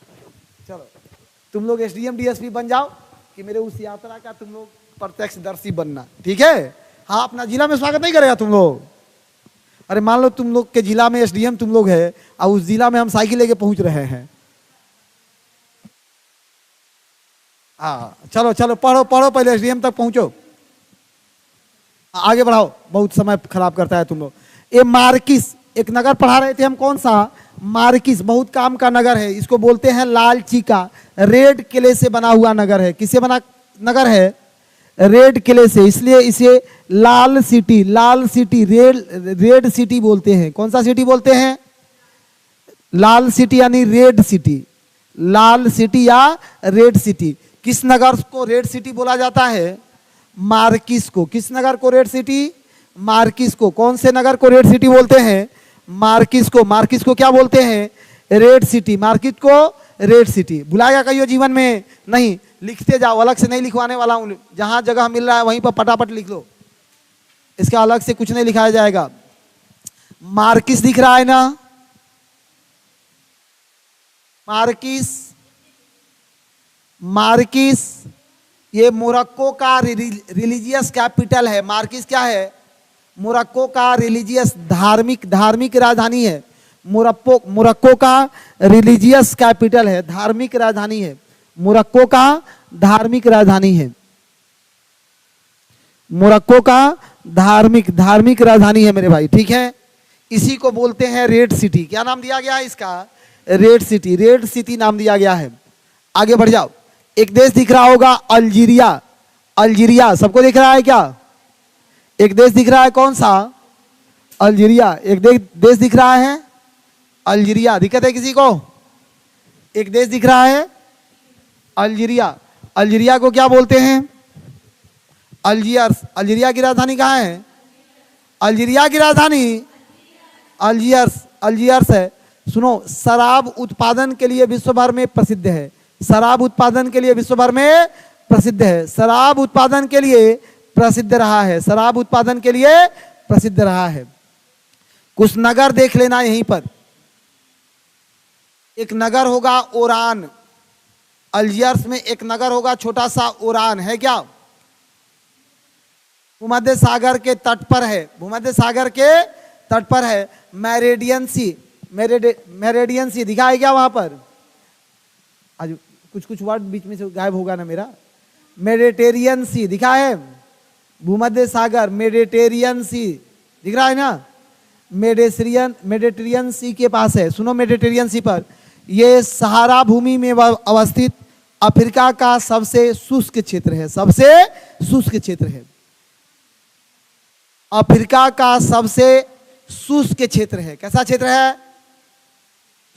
चलो तुम लोग एसडीएम डीएसपी बन जाओ कि मेरे उस यात्रा का तुम लोग प्रत्यक्षदर्शी बनना, ठीक है? हाँ, अपना जिला में स्वागत नहीं करेगा तुम लोग? अरे मान लो तुम लोग के जिला में एसडीएम तुम लोग है और उस जिला में हम साइकिल लेके पहुंच रहे हैं। हाँ, चलो चलो पढ़ो पढ़ो, पहले एसडीएम तक पहुंचो, आगे बढ़ाओ, बहुत समय खराब करता है तुम लोग। ये मार्किस एक नगर पढ़ा रहे थे हम, कौन सा? मार्किस, बहुत काम का नगर है, इसको बोलते हैं लाल चीका, रेड किले से बना हुआ नगर है। किससे बना नगर है? रेड किले से, इसलिए इसे लाल सिटी, लाल सिटी, रेड सिटी बोलते हैं। कौन सा सिटी बोलते हैं? लाल सिटी यानी रेड सिटी, लाल सिटी या रेड सिटी। किस नगर को रेड सिटी बोला जाता है? मार्किस को। किस नगर को रेड सिटी? मार्किस को। कौन से नगर को रेड सिटी बोलते हैं? मार्किस को। मार्किस को क्या बोलते हैं? Red city. मार्किस को रेड सिटी। भुलाएगा कहियो जीवन में? नहीं, लिखते जाओ, अलग से नहीं लिखवाने वाला हूं, जहां जगह मिल रहा है वहीं पर पटापट लिख लो, इसका अलग से कुछ नहीं लिखाया जाएगा। मार्किस दिख रहा है ना? मार्किस, मार्किस ये मोरक्को का रिलीजियस कैपिटल है। मार्किस क्या है? मोरक्को का रिलीजियस, धार्मिक राजधानी है। मोरक्को का रिलीजियस कैपिटल है, धार्मिक राजधानी है। मोरक्को का धार्मिक राजधानी है, मोरक्को का धार्मिक राजधानी है मेरे भाई, ठीक है। इसी को बोलते हैं रेड सिटी। क्या नाम दिया गया है इसका? रेड सिटी, रेड सिटी नाम दिया गया है। आगे बढ़ जाओ, एक देश दिख रहा होगा अल्जीरिया। अल्जीरिया सबको दिख रहा है क्या? एक देश दिख रहा है, कौन सा? अल्जीरिया। एक देश दिख रहा है अल्जीरिया, दिक्कत है किसी को? एक देश दिख रहा है अल्जीरिया। अल्जीरिया को क्या बोलते हैं? अल्जियर्स। अल्जीरिया की राजधानी कहाँ है? अल्जीरिया की राजधानी अल्जियर्स, अल्जियर्स है। सुनो, शराब उत्पादन के लिए विश्व भर में प्रसिद्ध है। शराब उत्पादन के लिए विश्व भर में प्रसिद्ध है। शराब उत्पादन के लिए प्रसिद्ध रहा है, शराब उत्पादन के लिए प्रसिद्ध रहा है। कुछ नगर देख लेना यहीं पर। एक नगर होगा ओरान, अल्जियर्स में एक नगर होगा छोटा सा ओरान, है क्या? भूमध्य सागर के तट पर है, भूमध्य सागर के तट पर है। मेरिडियन सी, मेरिडियन सी दिखा है क्या वहां पर? आज कुछ वर्ड बीच में से गायब होगा ना मेरा। मेडिटेरियन सी दिखा है, भूमध्य सागर, मेडिटेरियन सी दिख रहा है ना? मेडिटेरियन सी के पास है। सुनो, मेडिटेरियन सी पर, यह सहारा भूमि में अवस्थित अफ्रीका का सबसे शुष्क क्षेत्र है, सबसे शुष्क क्षेत्र है। अफ्रीका का सबसे शुष्क क्षेत्र है। कैसा क्षेत्र है?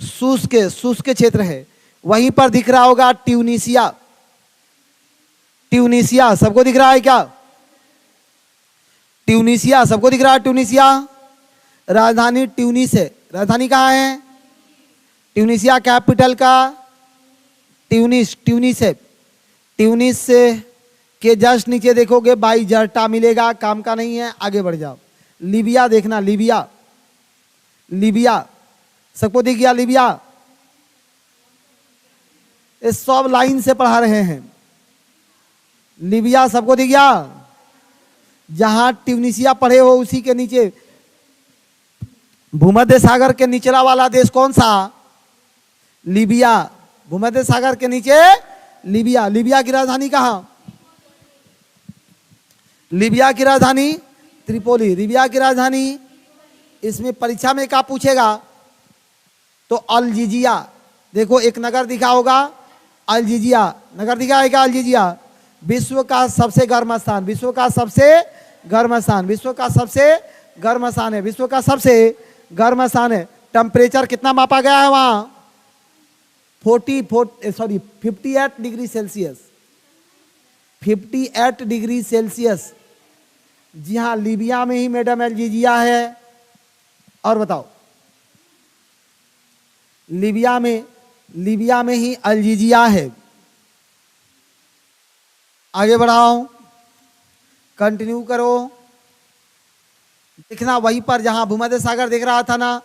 शुष्क क्षेत्र है। वहीं पर दिख रहा होगा ट्यूनीसिया। ट्यूनीसिया सबको दिख रहा है क्या? ट्यूनीसिया सबको दिख रहा है? ट्यूनीसिया राजधानी ट्यूनिस है। राजधानी कहाँ है? ट्यूनीसिया कैपिटल का ट्यूनिस है। ट्यूनिस से के जस्ट नीचे देखोगे बाई जर्टा मिलेगा, काम का नहीं है, आगे बढ़ जाओ। लीबिया देखना, लीबिया, लीबिया सबको दिख गया? लीबिया ये सब लाइन से पढ़ा रहे हैं। लीबिया सबको दिख गया? जहां ट्यूनिसिया पड़े हो उसी के नीचे भूमध्य सागर के निचला वाला देश कौन सा? लीबिया। भूमध्य सागर के नीचे लीबिया। लीबिया की राजधानी कहां? लीबिया की राजधानी त्रिपोली। लीबिया की राजधानी, इसमें परीक्षा में क्या पूछेगा तो अल्जीजिया। देखो एक नगर दिखा होगा अल्जीजिया, नगर दिखा है क्या? अल्जीजिया विश्व का सबसे गर्म स्थान, विश्व का सबसे गर्म स्थान, विश्व का सबसे गर्म स्थान है, विश्व का सबसे गर्म स्थान है। टेम्परेचर कितना मापा गया है वहां? 58 डिग्री सेल्सियस, 58 डिग्री सेल्सियस। जी हाँ, लीबिया में ही मैडम अल्जीजिया है। और बताओ, लीबिया में ही अल्जीजिया है। आगे बढ़ाओ, कंटिन्यू करो। देखना वहीं पर जहां भूमध्य सागर देख रहा था ना,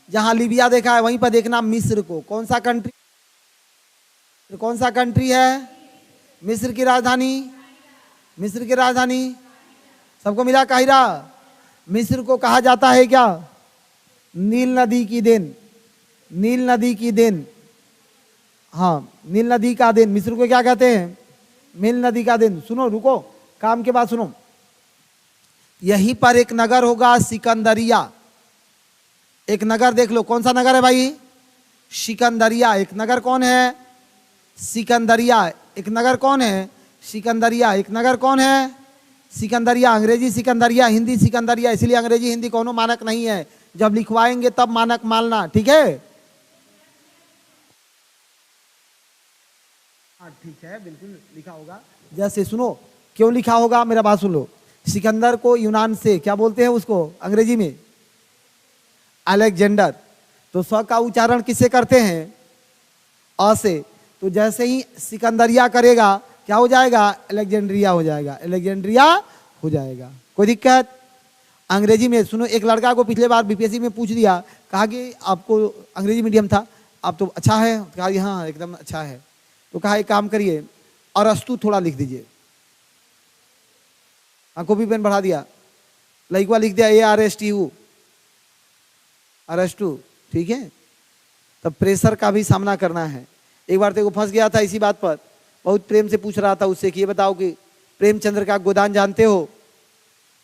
जहां लीबिया देखा है वहीं पर देखना मिस्र को। कौन सा कंट्री? कौन सा कंट्री है? मिस्र की राजधानी, मिस्र की राजधानी सबको मिला काहिरा। मिस्र को कहा जाता है क्या? नील नदी की देन, नील नदी की देन। हाँ, नील नदी का देन मिस्र को क्या कहते हैं? नील नदी का देन। सुनो, रुको, काम के बाद सुनो। यहीं पर एक नगर होगा सिकंदरिया। एक नगर देख लो, कौन सा नगर है भाई? सिकंदरिया। एक नगर कौन है? सिकंदरिया। एक नगर कौन है? सिकंदरिया। एक नगर कौन है? सिकंदरिया। अंग्रेजी सिकंदरिया, हिंदी सिकंदरिया, इसलिए अंग्रेजी हिंदी कोनो मानक नहीं है। जब लिखवाएंगे तब मानक मानना, ठीक है? हाँ ठीक है, बिल्कुल लिखा होगा। जैसे सुनो, क्यों लिखा होगा मेरा बात सुन लो। सिकंदर को यूनान से क्या बोलते हैं उसको अंग्रेजी में? अलेक्जेंडर। तो स का उच्चारण किससे करते हैं? अ से। तो जैसे ही सिकंदरिया करेगा क्या हो जाएगा? अलेक्जेंड्रिया हो जाएगा, अलेक्जेंड्रिया हो जाएगा। कोई दिक्कत? अंग्रेजी में सुनो, एक लड़का को पिछले बार बीपीएससी में पूछ दिया, कहा कि आपको अंग्रेजी मीडियम था, आप तो अच्छा है। कहा हाँ एकदम अच्छा है। तो कहा एक काम करिए, अरस्तु थोड़ा लिख दीजिए। कॉपी पेन बढ़ा दिया, लइकवा लिख दिया ARSTU, अरस्तु, ठीक है? तब प्रेशर का भी सामना करना है। एक बार तेरे को फंस गया था इसी बात पर, बहुत प्रेम से पूछ रहा था उससे कि ये बताओ कि प्रेमचंद्र का गोदान जानते हो?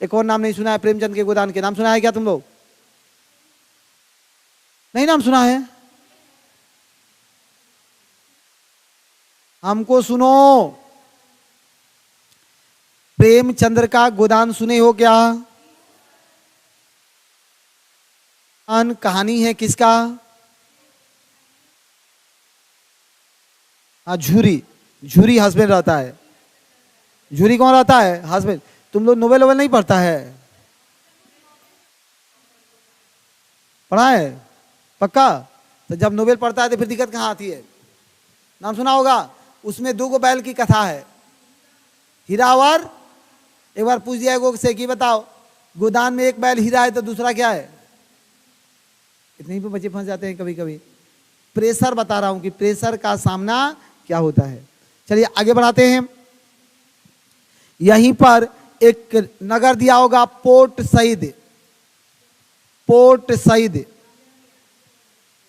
एक और नाम नहीं सुना है प्रेमचंद्र के गोदान के? नाम सुना है क्या तुम लोग? नहीं नाम सुना है? हमको सुनो, प्रेमचंद्र का गोदान सुने हो क्या? कहानी है किसका? हाँ, झूरी। झूरी हस्बैंड रहता है। झूरी कौन रहता है? हस्बैंड। तुम लोग नोवेल वोवेल नहीं पढ़ता है? पढ़ा है पक्का? तो जब नोवेल पढ़ता है तो फिर दिक्कत कहाँ आती है? नाम सुना होगा, उसमें 2 बैल की कथा है, हीरावर। एक बार पूछ दिया एगो से कि बताओ गोदान में एक बैल हीरा है तो दूसरा क्या है? इतने ही पे बच्चे फंस जाते हैं कभी कभी। प्रेशर बता रहा हूं कि प्रेशर का सामना क्या होता है। चलिए आगे बढ़ाते हैं। यहीं पर एक नगर दिया होगा पोर्ट सईद। पोर्ट सईद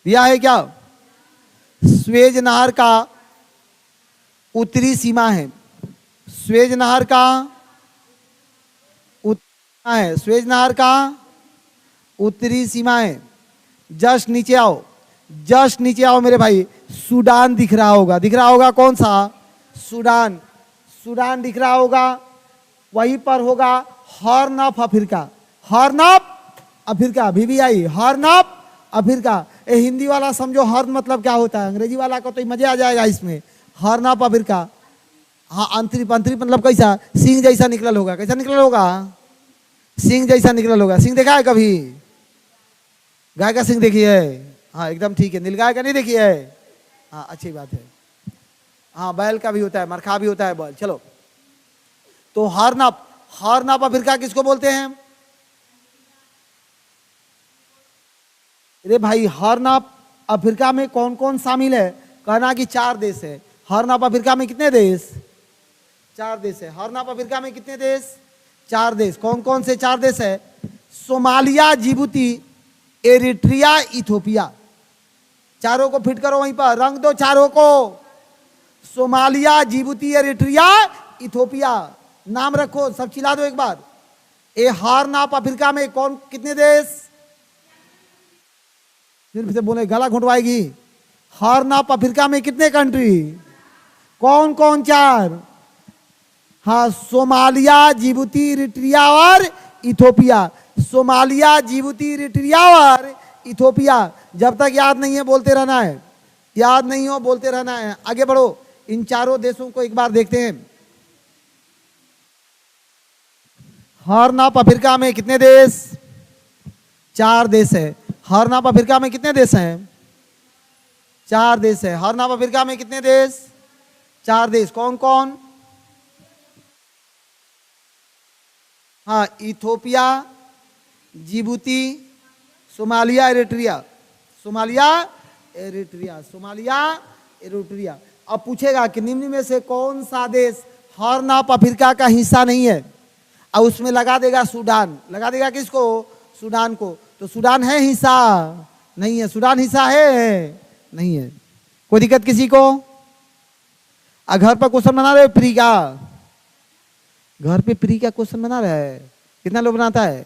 दिया है क्या? स्वेज नहर का उत्तरी सीमा है। स्वेज नहर का है, स्वेज नहर का उत्तरी सीमा है। जस्ट नीचे आओ, जस्ट नीचे आओ मेरे भाई। सूडान दिख रहा होगा, दिख रहा होगा कौन सा? सूडान। सूडान दिख रहा होगा, वहीं पर होगा horn of Africa. Horn of Africa, VVI, horn of Africa. ए हिंदी वाला समझो हॉर्न मतलब क्या होता है, अंग्रेजी वाला को तो मजे आ जाएगा इसमें। Horn of Africa. हाँ, अंतरी पंतरी मतलब कैसा? सिंह जैसा निकलल होगा। कैसा निकलल होगा? सिंह जैसा निकलल होगा। सिंह देखा है कभी? गाय का सिंह देखी है? हाँ एकदम ठीक है। नीलगाय का नहीं देखी है? हाँ अच्छी बात है। हाँ बैल का भी होता है, मरखा भी होता है बैल। चलो, तो हॉर्न ऑफ अफ्रीका किसको बोलते हैं? अरे भाई, हॉर्न ऑफ अफ्रीका में कौन कौन शामिल है? कहना कि 4 देश है। हॉर्न ऑफ अफ्रीका में कितने देश? 4 देश है। हॉर्न ऑफ अफ्रीका में कितने देश? 4 देश, कौन कौन से 4 देश है? Somalia, Djibouti, Eritrea, Ethiopia. चारों को फिट करो वहीं पर, रंग दो चारों को। Somalia, Djibouti, Eritrea, Ethiopia. नाम रखो, सब चिल्ला दो एक बार। ए हॉर्न ऑफ अफ्रीका में कौन कितने देश? फिर से बोले, गला घुटवाएगी। हॉर्न ऑफ अफ्रीका में कितने कंट्री? कौन कौन 4? हाँ, सोमालिया, जिबूती, इरिट्रिया और इथोपिया। सोमालिया, जिबूती, इरिट्रिया और इथोपिया। जब तक याद नहीं है बोलते रहना है, याद नहीं हो बोलते रहना है। आगे बढ़ो, इन चारों देशों को एक बार देखते हैं। हॉर्न ऑफ अफ्रीका में कितने देश? 4 देश है। हॉर्न ऑफ अफ्रीका में कितने देश हैं? 4 देश है। हॉर्न ऑफ अफ्रीका में कितने देश? 4 देश। कौन कौन? हाँ, Ethiopia, Djibouti, Somalia, Eritrea. Somalia, Eritrea, Somalia, Eritrea. अब पूछेगा कि निम्न में से कौन सा देश हॉर्न ऑफ अफ्रीका का हिस्सा नहीं है? और उसमें लगा देगा सूडान। लगा देगा किसको? सूडान को। तो सूडान है हिस्सा? नहीं है। सूडान हिस्सा है? नहीं है। कोई दिक्कत किसी को? घर पर क्वेश्चन बना रहे प्री का? घर पे प्री का क्वेश्चन बना रहा है? कितना लोग बनाता है?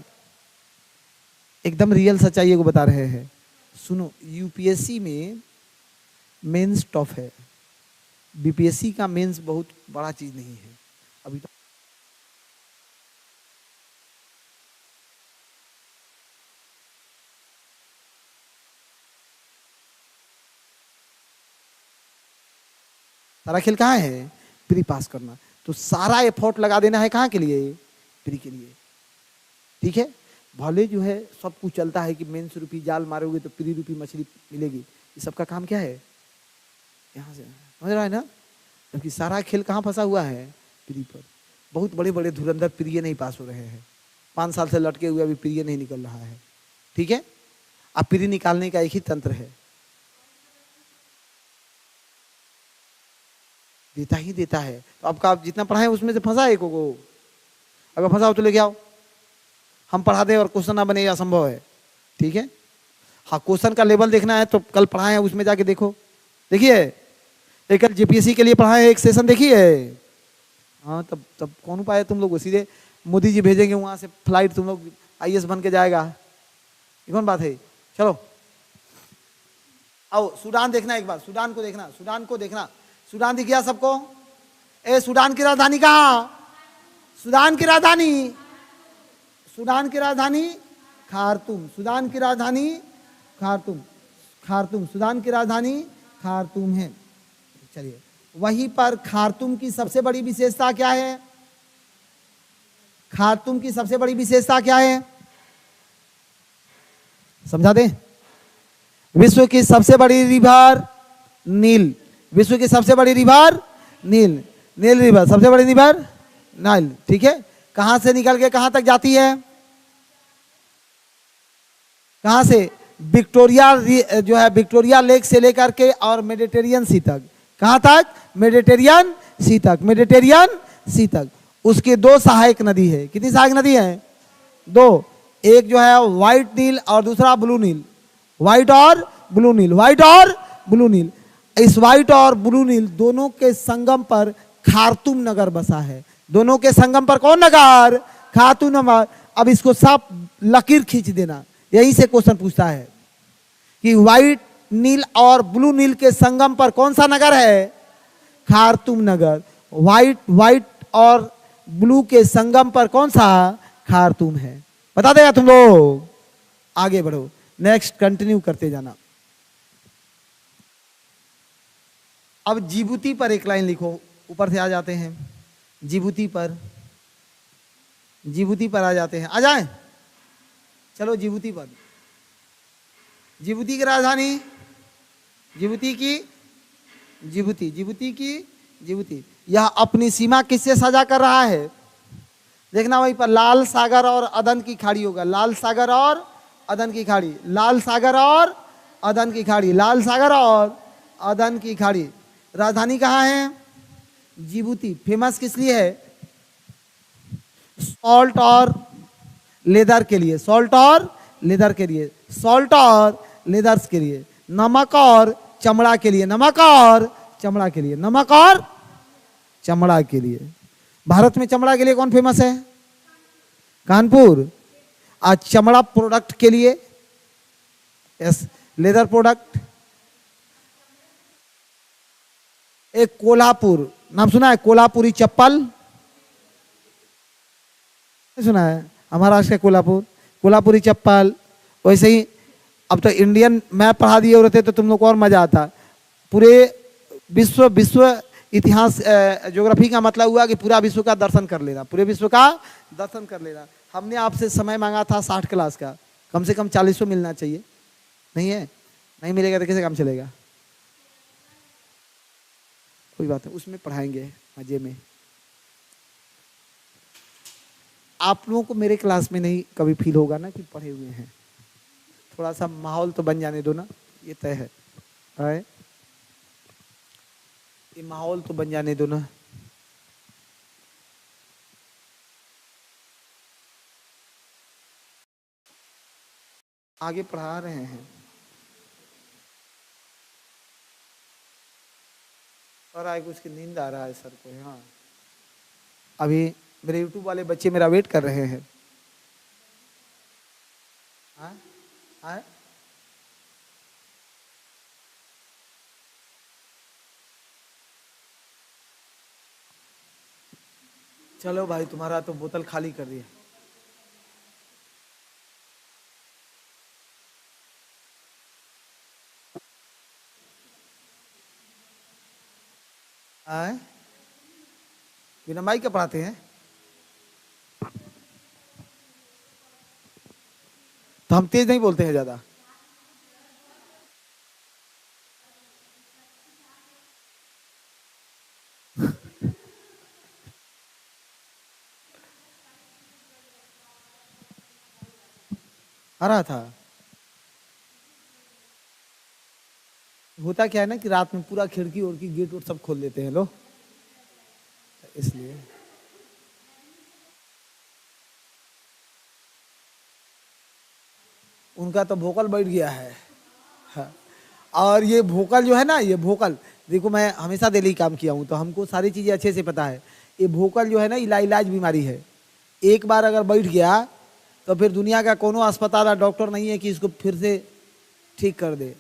एकदम रियल सच्चाई को बता रहे हैं। सुनो, यूपीएससी में मेंस टफ है, बीपीएससी का मेंस बहुत बड़ा चीज नहीं है अभी तो। सारा खेल कहाँ है? प्री पास करना। तो सारा एफर्ट लगा देना है कहाँ के लिए? प्री के लिए। ठीक है, भले जो है सब कुछ चलता है कि मेंस रूपी जाल मारोगे तो प्री रूपी मछली मिलेगी। ये सबका काम क्या है? यहाँ से समझ रहा है ना? क्योंकि सारा खेल कहाँ फंसा हुआ है? प्री पर। बहुत बड़े बड़े धुरंधर प्रिय नहीं पास हो रहे हैं। 5 साल से लटके हुए अभी प्रिय नहीं निकल रहा है। ठीक है, अब प्री निकालने का एक ही तंत्र है, देता ही देता है। तो आपका आप जितना पढ़ाए उसमें से फंसा एक को, अगर फंसा हो तो लेके आओ, हम पढ़ा दें और क्वेश्चन ना बने, यह असंभव है। ठीक है, हाँ, क्वेश्चन का लेवल देखना है तो कल पढ़ाए हैं उसमें जाके देखो। देखिए, एक कल जेपीएससी के लिए पढ़ाए हैं, एक सेशन देखिए। हाँ, तब कौन उपाय है तुम लोग? सीधे मोदी जी भेजेंगे वहां से फ्लाइट, तुम लोग आईएएस बन के जाएगा। ये कौन बात है? चलो आओ, सूडान देखना एक बार, सूडान को देखना, सूडान को देखना। सूडान दिख गया सबको? ए, सूडान की राजधानी कहाँ? सूडान की राजधानी, सूडान की राजधानी खार्तूम। सूडान की राजधानी खार्तूम, खार्तूम। सूडान की राजधानी खार्तूम है। चलिए, वहीं पर खार्तूम की सबसे बड़ी विशेषता क्या है? खार्तूम की सबसे बड़ी विशेषता क्या है? समझा दें? विश्व की सबसे बड़ी रिवर नील। विश्व की सबसे बड़ी रिवर नील, नील रिवर। सबसे बड़ी रिवर नाइल। ठीक है, कहां से निकल के कहां तक जाती है? कहां से? विक्टोरिया जो है, विक्टोरिया लेक से लेकर के और मेडिटेरियन सी तक। कहां तक? मेडिटेरियन सी तक, मेडिटेरियन सी तक। उसके 2 सहायक नदी है। कितनी सहायक नदी है? 2। एक जो है व्हाइट नील और दूसरा ब्लू नील। व्हाइट और ब्लू नील, व्हाइट और ब्लू नील। इस व्हाइट और ब्लू नील दोनों के संगम पर खार्तूम नगर बसा है। दोनों के संगम पर कौन नगर? खार्तूम नगर। अब इसको साफ लकीर खींच देना, यहीं से क्वेश्चन पूछता है कि व्हाइट नील और ब्लू नील के संगम पर कौन सा नगर है? खार्तूम नगर। व्हाइट और ब्लू के संगम पर कौन सा? खार्तूम है। बता देगा तुम लोग? आगे बढ़ो, नेक्स्ट कंटिन्यू करते जाना। अब जिबूती पर एक लाइन लिखो, ऊपर से आ जाते हैं। जिबूती पर, जिबूती पर आ जाते हैं। आ जाए, चलो जिबूती पर। जिबूती की राजधानी, जिबूती की, जिबूती, जिबूती की, जिबूती। यह अपनी सीमा किससे साझा कर रहा है? देखना, वहीं पर लाल सागर और अदन की खाड़ी होगा। लाल सागर और अदन की खाड़ी, लाल सागर और अदन की खाड़ी, लाल सागर और अदन की खाड़ी। राजधानी कहाँ है? जिबूती। फेमस किस लिए है? सॉल्ट और लेदर के लिए, सॉल्ट और लेदर के लिए, सॉल्ट और लेदर्स के लिए, नमक और चमड़ा के लिए, नमक और चमड़ा के लिए, नमक और चमड़ा के लिए। भारत में चमड़ा के लिए कौन फेमस है? कानपुर। आज चमड़ा प्रोडक्ट के लिए, यस, लेदर प्रोडक्ट, एक कोल्हापुर, नाम सुना है? कोल्हापुरी चप्पल सुना है? महाराष्ट्र के कोल्हापुर, कोल्हापुरी चप्पल। वैसे ही अब तो इंडियन मैप पढ़ा दिए होते तो तुम लोग को और मजा आता। पूरे विश्व इतिहास, ज्योग्राफी का मतलब हुआ कि पूरा विश्व का दर्शन कर लेना, पूरे विश्व का दर्शन कर लेना। हमने आपसे समय मांगा था 60 क्लास का, कम से कम 40 मिलना चाहिए, नहीं है? नहीं मिलेगा तो कैसे काम चलेगा? कोई बात नहीं, उसमें पढ़ाएंगे मजे में। आप लोगों को मेरे क्लास में नहीं कभी फील होगा ना कि पढ़े हुए हैं, थोड़ा सा माहौल तो बन जाने दो ना, ये तय है, ये माहौल तो बन जाने दो ना। आगे पढ़ा रहे हैं और आगे कुछ की नींद आ रहा है सर को। हाँ, अभी मेरे यूट्यूब वाले बच्चे मेरा वेट कर रहे हैं। हाँ हाँ, चलो भाई, तुम्हारा तो बोतल खाली कर दिया। आए बिना माइक के पढ़ाते हैं तो हम तेज नहीं बोलते हैं ज्यादा। आ रहा था। होता क्या है ना कि रात में पूरा खिड़की और की गेट और सब खोल देते हैं लोग, इसलिए। उनका तो भोकल बैठ गया है। हाँ। और ये भोकल जो है ना, ये भोकल देखो, मैं हमेशा दिल्ली काम किया हूँ तो हमको सारी चीज़ें अच्छे से पता है। ये भोकल जो है ना, इलाज बीमारी है। एक बार अगर बैठ गया तो फिर दुनिया का कोनो अस्पताल या डॉक्टर नहीं है कि इसको फिर से ठीक कर दे।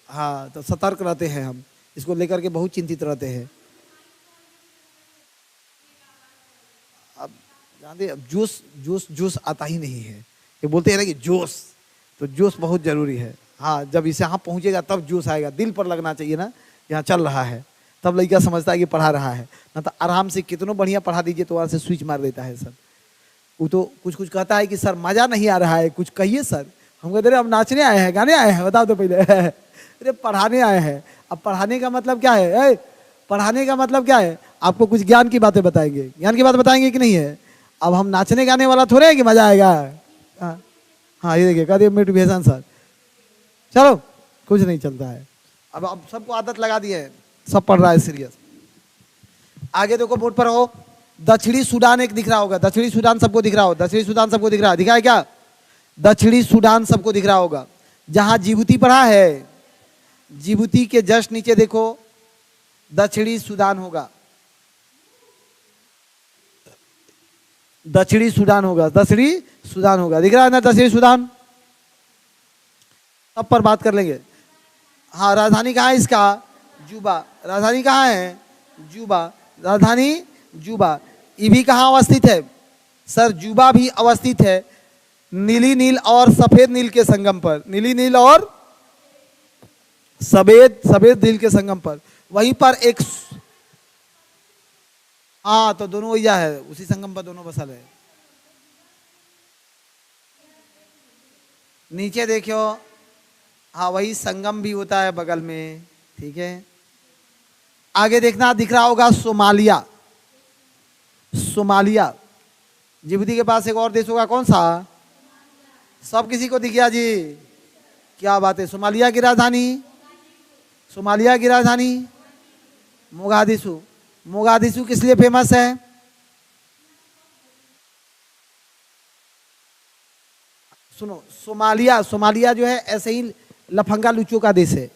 हाँ, तो सतर्क रहते हैं हम, इसको लेकर के बहुत चिंतित रहते हैं। अब जानते, अब जोश जोश जोश आता ही नहीं है। ये बोलते हैं ना कि जोश, तो जोश बहुत जरूरी है। हाँ, जब इसे यहाँ पहुँचेगा तब जोश आएगा, दिल पर लगना चाहिए ना, यहाँ चल रहा है, तब लड़का समझता है कि पढ़ा रहा है। ना तो आराम से कितनों बढ़िया पढ़ा दीजिए तो वहाँ से स्विच मार देता है सर। वो तो कुछ कुछ कहता है कि सर मज़ा नहीं आ रहा है, कुछ कहिए सर। हम कहते रहे हम नाचने आए हैं, गाने आए हैं, बताओ तो पहले। अरे पढ़ाने आए हैं। अब पढ़ाने का मतलब क्या है? पढ़ाने का मतलब क्या है? आपको कुछ ज्ञान की बातें बताएंगे, ज्ञान की बात बताएंगे कि नहीं है? अब हम नाचने गाने वाला थोड़े है कि मजा आएगा। हाँ, ये देखिए कह दिए मोटिवेशन सर। चलो, कुछ नहीं चलता है। अब सबको आदत लगा दी है, सब पढ़ रहा है सीरियस। आगे देखो, बोर्ड पर हो, दक्षिणी सूडान एक दिख रहा होगा। दक्षिणी सूडान सबको दिख रहा हो, दक्षिणी सूडान सबको दिख रहा है, दिखा है क्या? दक्षिणी सूडान सबको दिख रहा होगा। जहां जिबूती पढ़ा है, जिबूती के जस्ट नीचे देखो दक्षिणी सूडान होगा, दक्षिणी सूडान होगा, दक्षिणी सूडान होगा, दिख रहा है ना दक्षिणी सूडान? सब पर बात कर लेंगे। हाँ, राजधानी कहाँ है इसका? जुबा। राजधानी कहाँ है? जुबा। राजधानी जुबा। ये भी कहाँ अवस्थित है सर? जुबा भी अवस्थित है नीली नील और सफेद नील के संगम पर, नीली नील और सफेद नील के संगम पर। वहीं पर एक, हाँ, तो दोनों वही है, उसी संगम पर दोनों बसल है। नीचे देखियो, हाँ, वही संगम भी होता है बगल में, ठीक है। आगे देखना, दिख रहा होगा सोमालिया। सोमालिया, जिबूती के पास एक और देश होगा, कौन सा? सब किसी को दिख गया जी, क्या बात है। सोमालिया की राजधानी, सोमालिया की राजधानी मोगादिशु। मोगादिशु किस लिए फेमस है? सुनो, सोमालिया, सोमालिया जो है ऐसे ही लफंगा लुच्चों का देश है,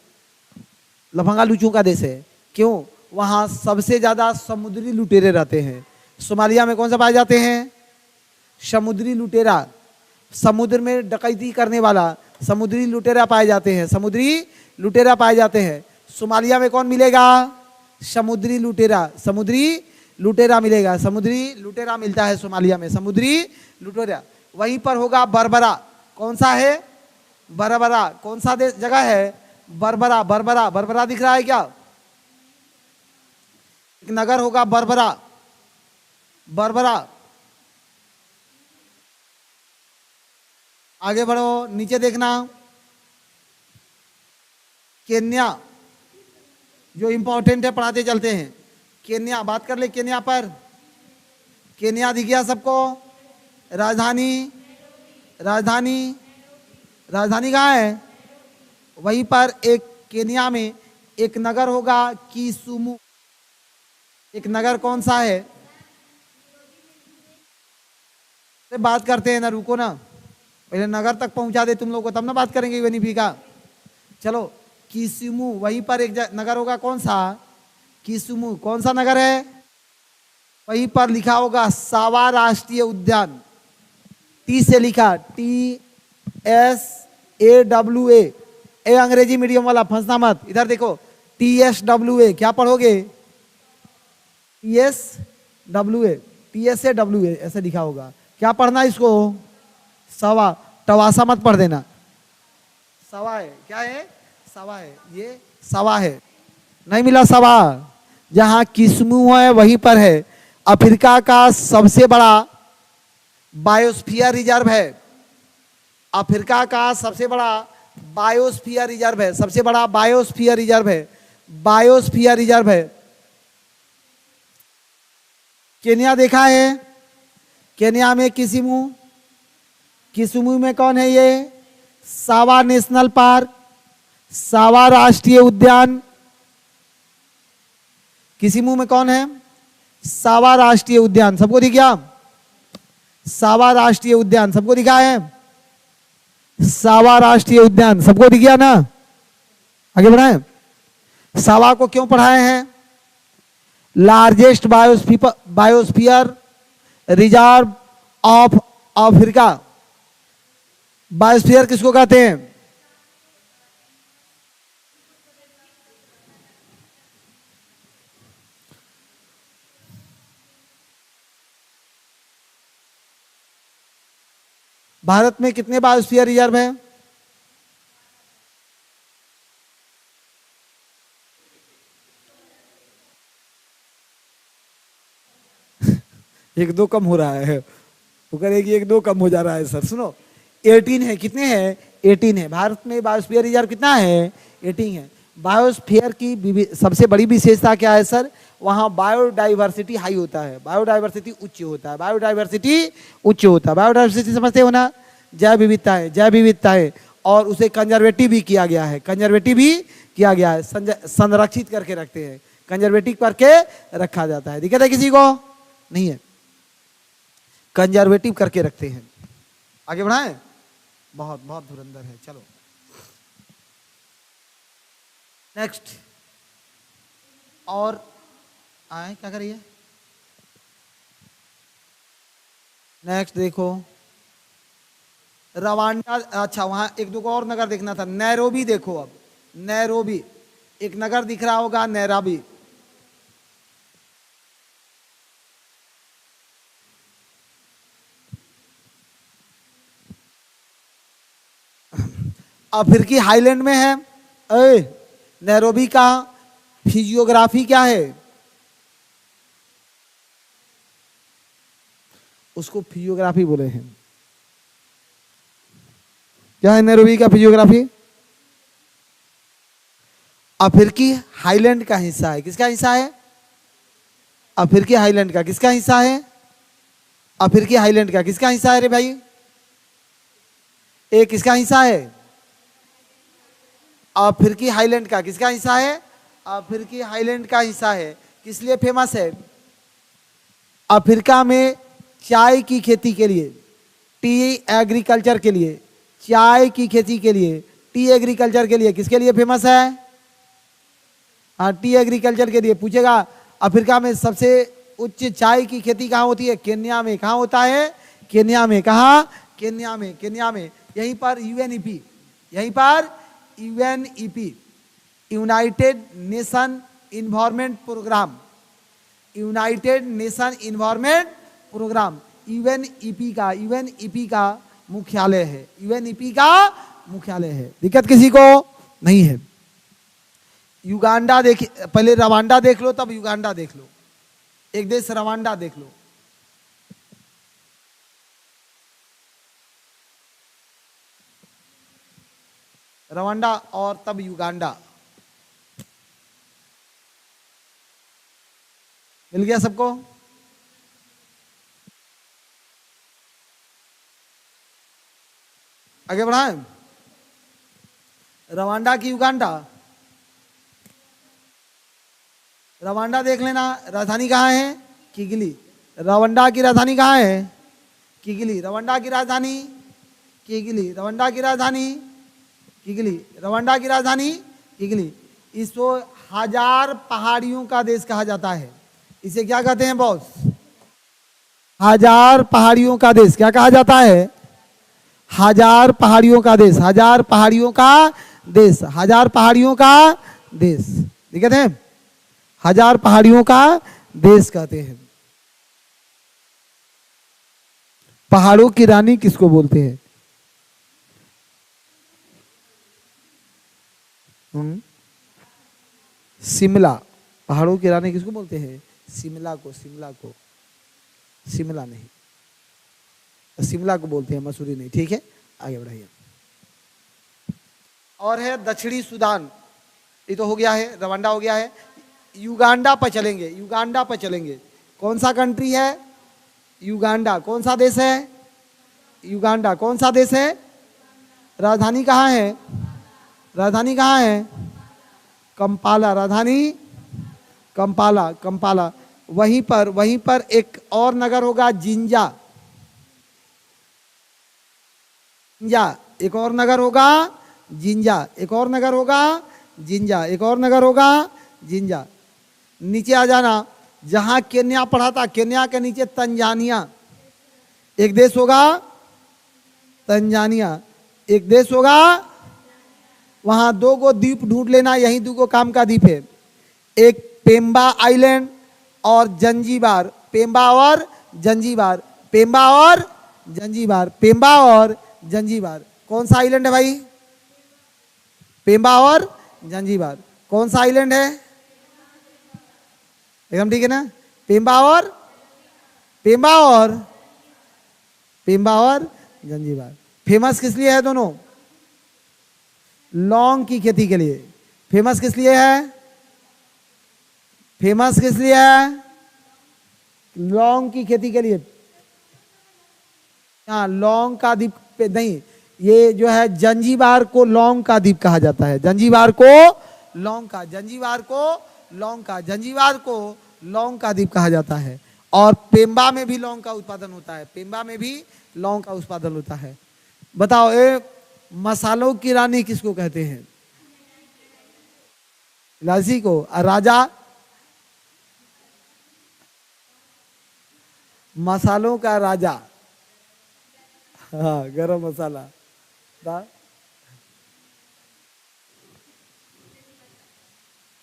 लफंगा लुच्चों का देश है। क्यों? वहां सबसे ज्यादा समुद्री लुटेरे रहते हैं। सोमालिया में कौन सा पाए जाते हैं? समुद्री लुटेरा, समुद्र में डकैती करने वाला समुद्री लुटेरा पाए जाते हैं, समुद्री लुटेरा पाए जाते हैं। सोमालिया में कौन मिलेगा? समुद्री लुटेरा, समुद्री लुटेरा मिलेगा, समुद्री लुटेरा मिलता है सोमालिया में, समुद्री लुटेरा। वहीं पर होगा बरबरा, कौन सा है? बरबरा, कौन सा जगह है? बरबरा, बरबरा, बरबरा दिख रहा है क्या? एक नगर होगा बरबरा, बरबरा। आगे बढ़ो, नीचे देखना, केन्या जो इंपॉर्टेंट है पढ़ाते चलते हैं। केन्या, बात कर ले केन्या पर। केन्या दिख गया सबको? राजधानी, राजधानी, राजधानी कहाँ है? वहीं पर एक केन्या में एक नगर होगा किसुमु। एक नगर कौन सा है? बात करते हैं ना, रुको ना, पहले नगर तक पहुंचा दे तुम लोग को, तब ना बात करेंगे यूएनईपी का। चलो, किसुमु, वहीं पर एक नगर होगा, कौन सा? किसुमु, कौन सा नगर है? वहीं पर लिखा होगा सावा राष्ट्रीय उद्यान, टी से लिखा, TSAWA। ए अंग्रेजी मीडियम वाला फंसना मत, इधर देखो, TSWA, क्या पढ़ोगे? TSWA, TSAWA ऐसे लिखा होगा। क्या पढ़ना इसको? सवा, टवासा मत पढ़ देना, सवा है। क्या है? सवा है, ये सवा है, नहीं मिला सवा। जहां किस्मू है वहीं पर है। अफ्रीका का सबसे बड़ा बायोस्फीयर रिजर्व है, अफ्रीका का सबसे बड़ा बायोस्फीयर रिजर्व है, सबसे बड़ा बायोस्फीयर रिजर्व है, बायोस्फीयर रिजर्व है। केन्या देखा है? केन्या में किसुमु, किसुमु में कौन है? ये सावा नेशनल पार्क, सावा राष्ट्रीय उद्यान। किसुमु में कौन है? सावा राष्ट्रीय उद्यान, सबको दिख गया? सावा राष्ट्रीय उद्यान सबको दिखा है? सावा राष्ट्रीय उद्यान सबको दिख गया ना? आगे बढ़ाएं। सावा को क्यों पढ़ाए हैं? Largest biosphere reserve of Africa. Biosphere किसको कहते हैं? भारत में कितने बायोस्फीयर रिजर्व हैं? एक दो कम हो रहा है, वो करेगी एक दो कम हो जा रहा है सर। सुनो, 18 है, कितने हैं? 18 है। भारत में बायोस्फीयर रिजर्व कितना है? 18 है। बायोस्फीयर की सबसे बड़ी विशेषता क्या है सर? वहाँ बायोडाइवर्सिटी हाई होता है, बायोडाइवर्सिटी उच्च होता है, बायोडाइवर्सिटी उच्च होता है। बायोडाइवर्सिटी समझते हो ना? जैव विविधता है, जैव विविधता है, और उसे कंजर्वेटिव भी किया गया है, कंजर्वेटिव भी किया गया है, संरक्षित करके रखते हैं, कंजर्वेटिव करके रखा जाता है। दिक्कत है किसी को? नहीं है, कंजर्वेटिव करके रखते हैं। आगे बढ़ाएं, बहुत बहुत धुरंधर है। चलो नेक्स्ट, और आए क्या करिए? नेक्स्ट देखो, रवांडा। अच्छा, वहां एक दो और नगर देखना था। नैरोबी देखो, अब नैरोबी एक नगर दिख रहा होगा, नैरोबी। अफ्रीकी हाईलैंड में है। नैरोबी का फिजियोग्राफी क्या है? उसको फिजियोग्राफी बोले हैं। क्या है नैरोबी का फिजियोग्राफी? अफ्रीकी हाईलैंड का हिस्सा है। किसका हिस्सा है? अफ्रीकी हाईलैंड का। किसका हिस्सा है? अफ्रीकी हाईलैंड का। किसका हिस्सा है रे भाई? एक किसका हिस्सा है? अफ्रीकी हाईलैंड का। किसका हिस्सा है? अफ्रीकी हाईलैंड का हिस्सा है। किस लिए फेमस है? अफ्रीका में चाय की खेती के लिए, टी एग्रीकल्चर के लिए, चाय की खेती के लिए, टी एग्रीकल्चर के लिए किसके लिए फेमस है? हाँ, टी एग्रीकल्चर के लिए। पूछेगा अफ्रीका में सबसे उच्च चाय की खेती कहाँ होती है? केन्या में। कहाँ होता है? केन्या में। कहाँ? केन्या में। केन्या में। यहीं पर यूएनईपी, यहीं पर UNEP, united nation environment programme, united nation environment programme, UNEP का मुख्यालय है। यूएनईपी का मुख्यालय है। दिक्कत किसी को नहीं है। युगांडा देखिए, पहले रवांडा देख लो तब युगांडा देख लो। एक देश रवांडा देख लो। रवांडा और तब युगांडा। मिल गया सबको? आगे बढ़ाएं। रवांडा की युगांडा। रवांडा देख लेना, राजधानी कहाँ है? किगली। रवांडा की राजधानी कहाँ है? किगली। रवांडा की राजधानी किगली। रवांडा की राजधानी किगली। रवांडा की राजधानी किगली। इसको 1000 पहाड़ियों का देश कहा जाता है। इसे क्या कहते हैं बॉस? 1000 पहाड़ियों का देश। क्या कहा जाता है? 1000 पहाड़ियों का देश। 1000 पहाड़ियों का देश। 1000 पहाड़ियों का देश। दिक्कत है? 1000 पहाड़ियों का देश कहते हैं। पहाड़ों की रानी किसको बोलते हैं? शिमला। पहाड़ों की रानी किसको बोलते हैं? शिमला को। शिमला को। शिमला नहीं, शिमला को बोलते हैं, मसूरी नहीं। ठीक है, आगे बढ़ाइए। और है दक्षिणी सूडान। ये तो हो गया है, रवांडा हो गया है। युगांडा पर चलेंगे। युगांडा पर चलेंगे। कौन सा कंट्री है? युगांडा। कौन सा देश है? युगांडा। कौन सा देश है? राजधानी कहाँ है? राजधानी कहाँ है? कंपाला। राजधानी कंपाला। कंपाला। वहीं पर एक और नगर होगा, जिंजा। जिंजा। एक और नगर होगा, जिंजा। एक और नगर होगा, जिंजा। एक और नगर होगा, जिंजा। नीचे आ जाना, जहां केन्या पढ़ा था, केन्या के नीचे तंजानिया एक देश होगा। तंजानिया एक देश होगा। वहां 2 गो द्वीप ढूंढ लेना, यही 2 गो काम का द्वीप है। एक पेम्बा आइलैंड और जंजीबार। पेम्बा और जंजीबार। पेम्बा और जंजीबार। पेम्बा और जंजीबार। कौन सा आइलैंड है भाई? पेम्बा और जंजीबार। कौन सा आइलैंड है? एकदम ठीक है ना? पेम्बा और जंजीबार। फेमस किस लिए है दोनों? लौंग की खेती के लिए। फेमस किस लिए है? फेमस किस लिए है? लौंग की खेती के लिए। हाँ, लौंग का द्वीप पे नहीं, ये जो है जंजीबार को लौंग का द्वीप कहा जाता है। जंजीबार को लौंग का, जंजीबार को लौंग का, जंजीबार को लौंग का द्वीप कहा जाता है। और पेम्बा में भी लौंग का उत्पादन होता है। पेम्बा में भी लौंग का उत्पादन होता है। बताओ, मसालों की रानी किसको कहते हैं? इलायची को। और राजा? मसालों का राजा। हाँ, गरम मसाला।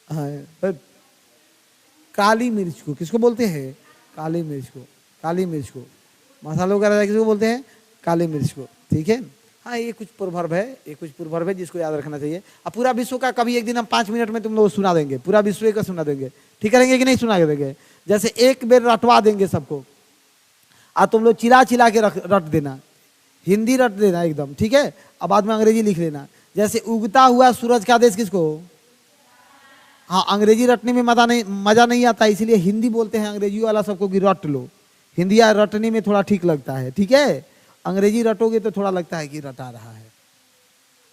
हाँ, काली मिर्च को किसको बोलते हैं? काली मिर्च को। काली मिर्च को। मसालों का राजा किसको बोलते हैं? काली मिर्च को। ठीक है। हाँ, ये कुछ प्रोवर्ब है, ये कुछ प्रोवर्ब है जिसको याद रखना चाहिए। अब पूरा विश्व का कभी एक दिन हम 5 मिनट में तुम लोग सुना देंगे, पूरा विश्व का सुना देंगे। ठीक करेंगे कि नहीं? सुना देंगे। जैसे एक बेर रटवा देंगे सबको, और तुम लोग चिल्ला चिल्ला के रट देना। हिंदी रट देना एकदम, ठीक है। अब बाद में अंग्रेजी लिख लेना। जैसे उगता हुआ सूरज का देश किसको? हाँ, अंग्रेजी रटने में मजा नहीं आता, इसलिए हिंदी बोलते हैं अंग्रेजी वाला सबको कि रट लो। हिंदी रटने में थोड़ा ठीक लगता है, ठीक है। अंग्रेजी रटोगे तो थोड़ा लगता है कि रटा रहा है।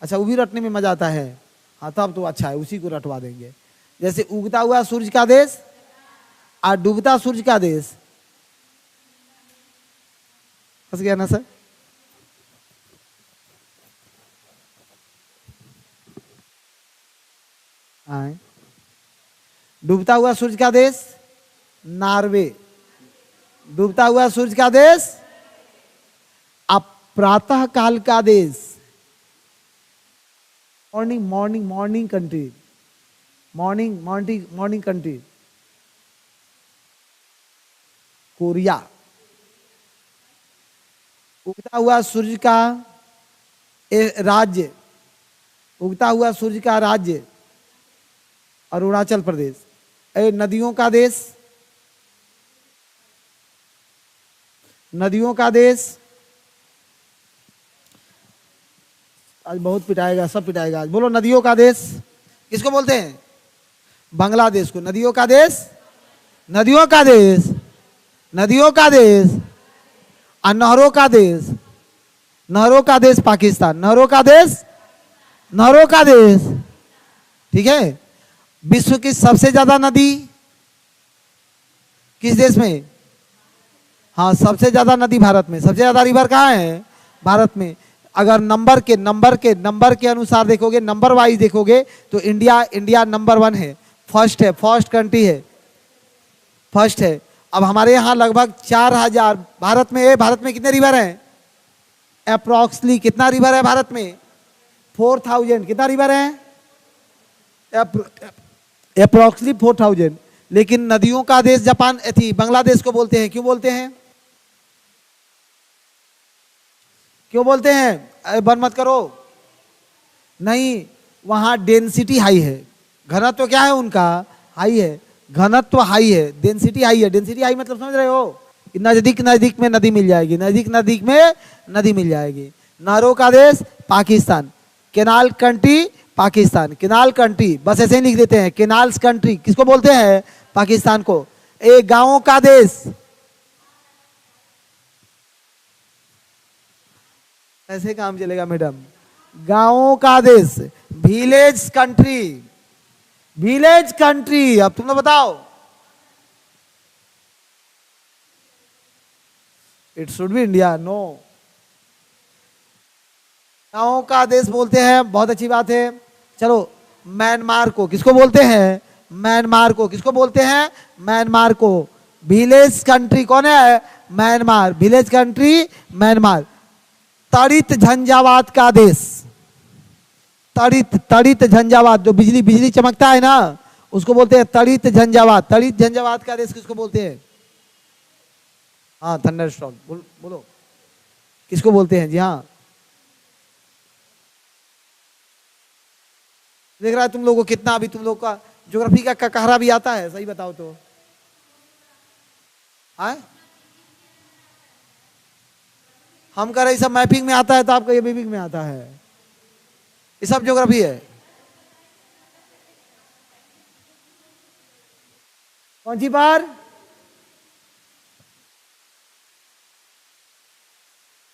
अच्छा, वो भी रटने में मजा आता है। हाँ, तब तो अच्छा है, उसी को रटवा देंगे। जैसे उगता हुआ सूरज का देश और डूबता सूरज का देश। फंस गया ना सर? आए। डूबता हुआ सूरज का देश नॉर्वे। डूबता हुआ सूरज का देश। अब प्रातः काल का देश, morning morning morning country, morning morning morning country, Korea. उगता हुआ सूरज का राज्य, उगता हुआ सूरज का राज्य अरुणाचल प्रदेश। नदियों का देश, नदियों का देश। आज बहुत पिटाएगा, सब पिटाएगा आज। बोलो नदियों का देश किसको बोलते हैं? बांग्लादेश को नदियों का देश, नदियों का देश, नदियों का देश। और नहरों का देश, नहरों का देश पाकिस्तान, नहरों का देश, नहरों का देश। ठीक है। विश्व की सबसे ज्यादा नदी किस देश में? हाँ, सबसे ज्यादा नदी भारत में। सबसे ज्यादा रिवर कहाँ है? भारत में। अगर नंबर के अनुसार देखोगे, नंबर वाइज देखोगे तो इंडिया नंबर 1 है, फर्स्ट है, फर्स्ट कंट्री है, फर्स्ट है। अब हमारे यहाँ लगभग 4000 भारत में कितने रिवर हैं? अप्रोक्सली कितना रिवर है भारत में? 4000। कितना रिवर है? अप्रोक्सली 4000। लेकिन नदियों का देश जापान थी बांग्लादेश को बोलते हैं। क्यों बोलते हैं? क्यों बोलते हैं? अरे बंद मत करो। नहीं, वहां डेंसिटी हाई है, घनत्व क्या है उनका? हाई है, घनत्व हाई है, डेंसिटी हाई है। डेंसिटी हाई मतलब समझ रहे हो? नजदीक नजदीक में नदी मिल जाएगी, नजदीक नजदीक में नदी मिल जाएगी। नहरों का देश Pakistan, canal country Pakistan, canal country, बस ऐसे ही लिख देते हैं। केनाल्स कंट्री किसको बोलते हैं? पाकिस्तान को। एक गांवों का देश, ऐसे काम चलेगा मैडम? गांवों का देश, विलेज कंट्री, विलेज कंट्री। अब तुम लोग बताओ। It should be India. No, गांवों का देश बोलते हैं, बहुत अच्छी बात है। चलो, म्यांमार को किसको बोलते हैं? म्यांमार को किसको बोलते हैं? म्यांमार को। विलेज कंट्री कौन है? Myanmar, village country Myanmar. तड़ित झंझावात का देश, तड़ित तड़ित झंझावात, जो बिजली बिजली चमकता है ना, उसको बोलते हैं तड़ित झंझावात। तड़ित झंझावात का देश किसको बोलते हैं? हाँ, थंडरस्टॉर्म। बोलो किसको बोलते हैं? जी हाँ, देख रहा है तुम लोगों को कितना, अभी तुम लोग का ज्योग्राफी का कहरा भी आता है? सही बताओ तो। हाँ, हम कह रहे सब मैपिंग में आता है, तो आपका ये बीबिंग में आता है। ये सब ज्योग्राफी है। कौन सी बार?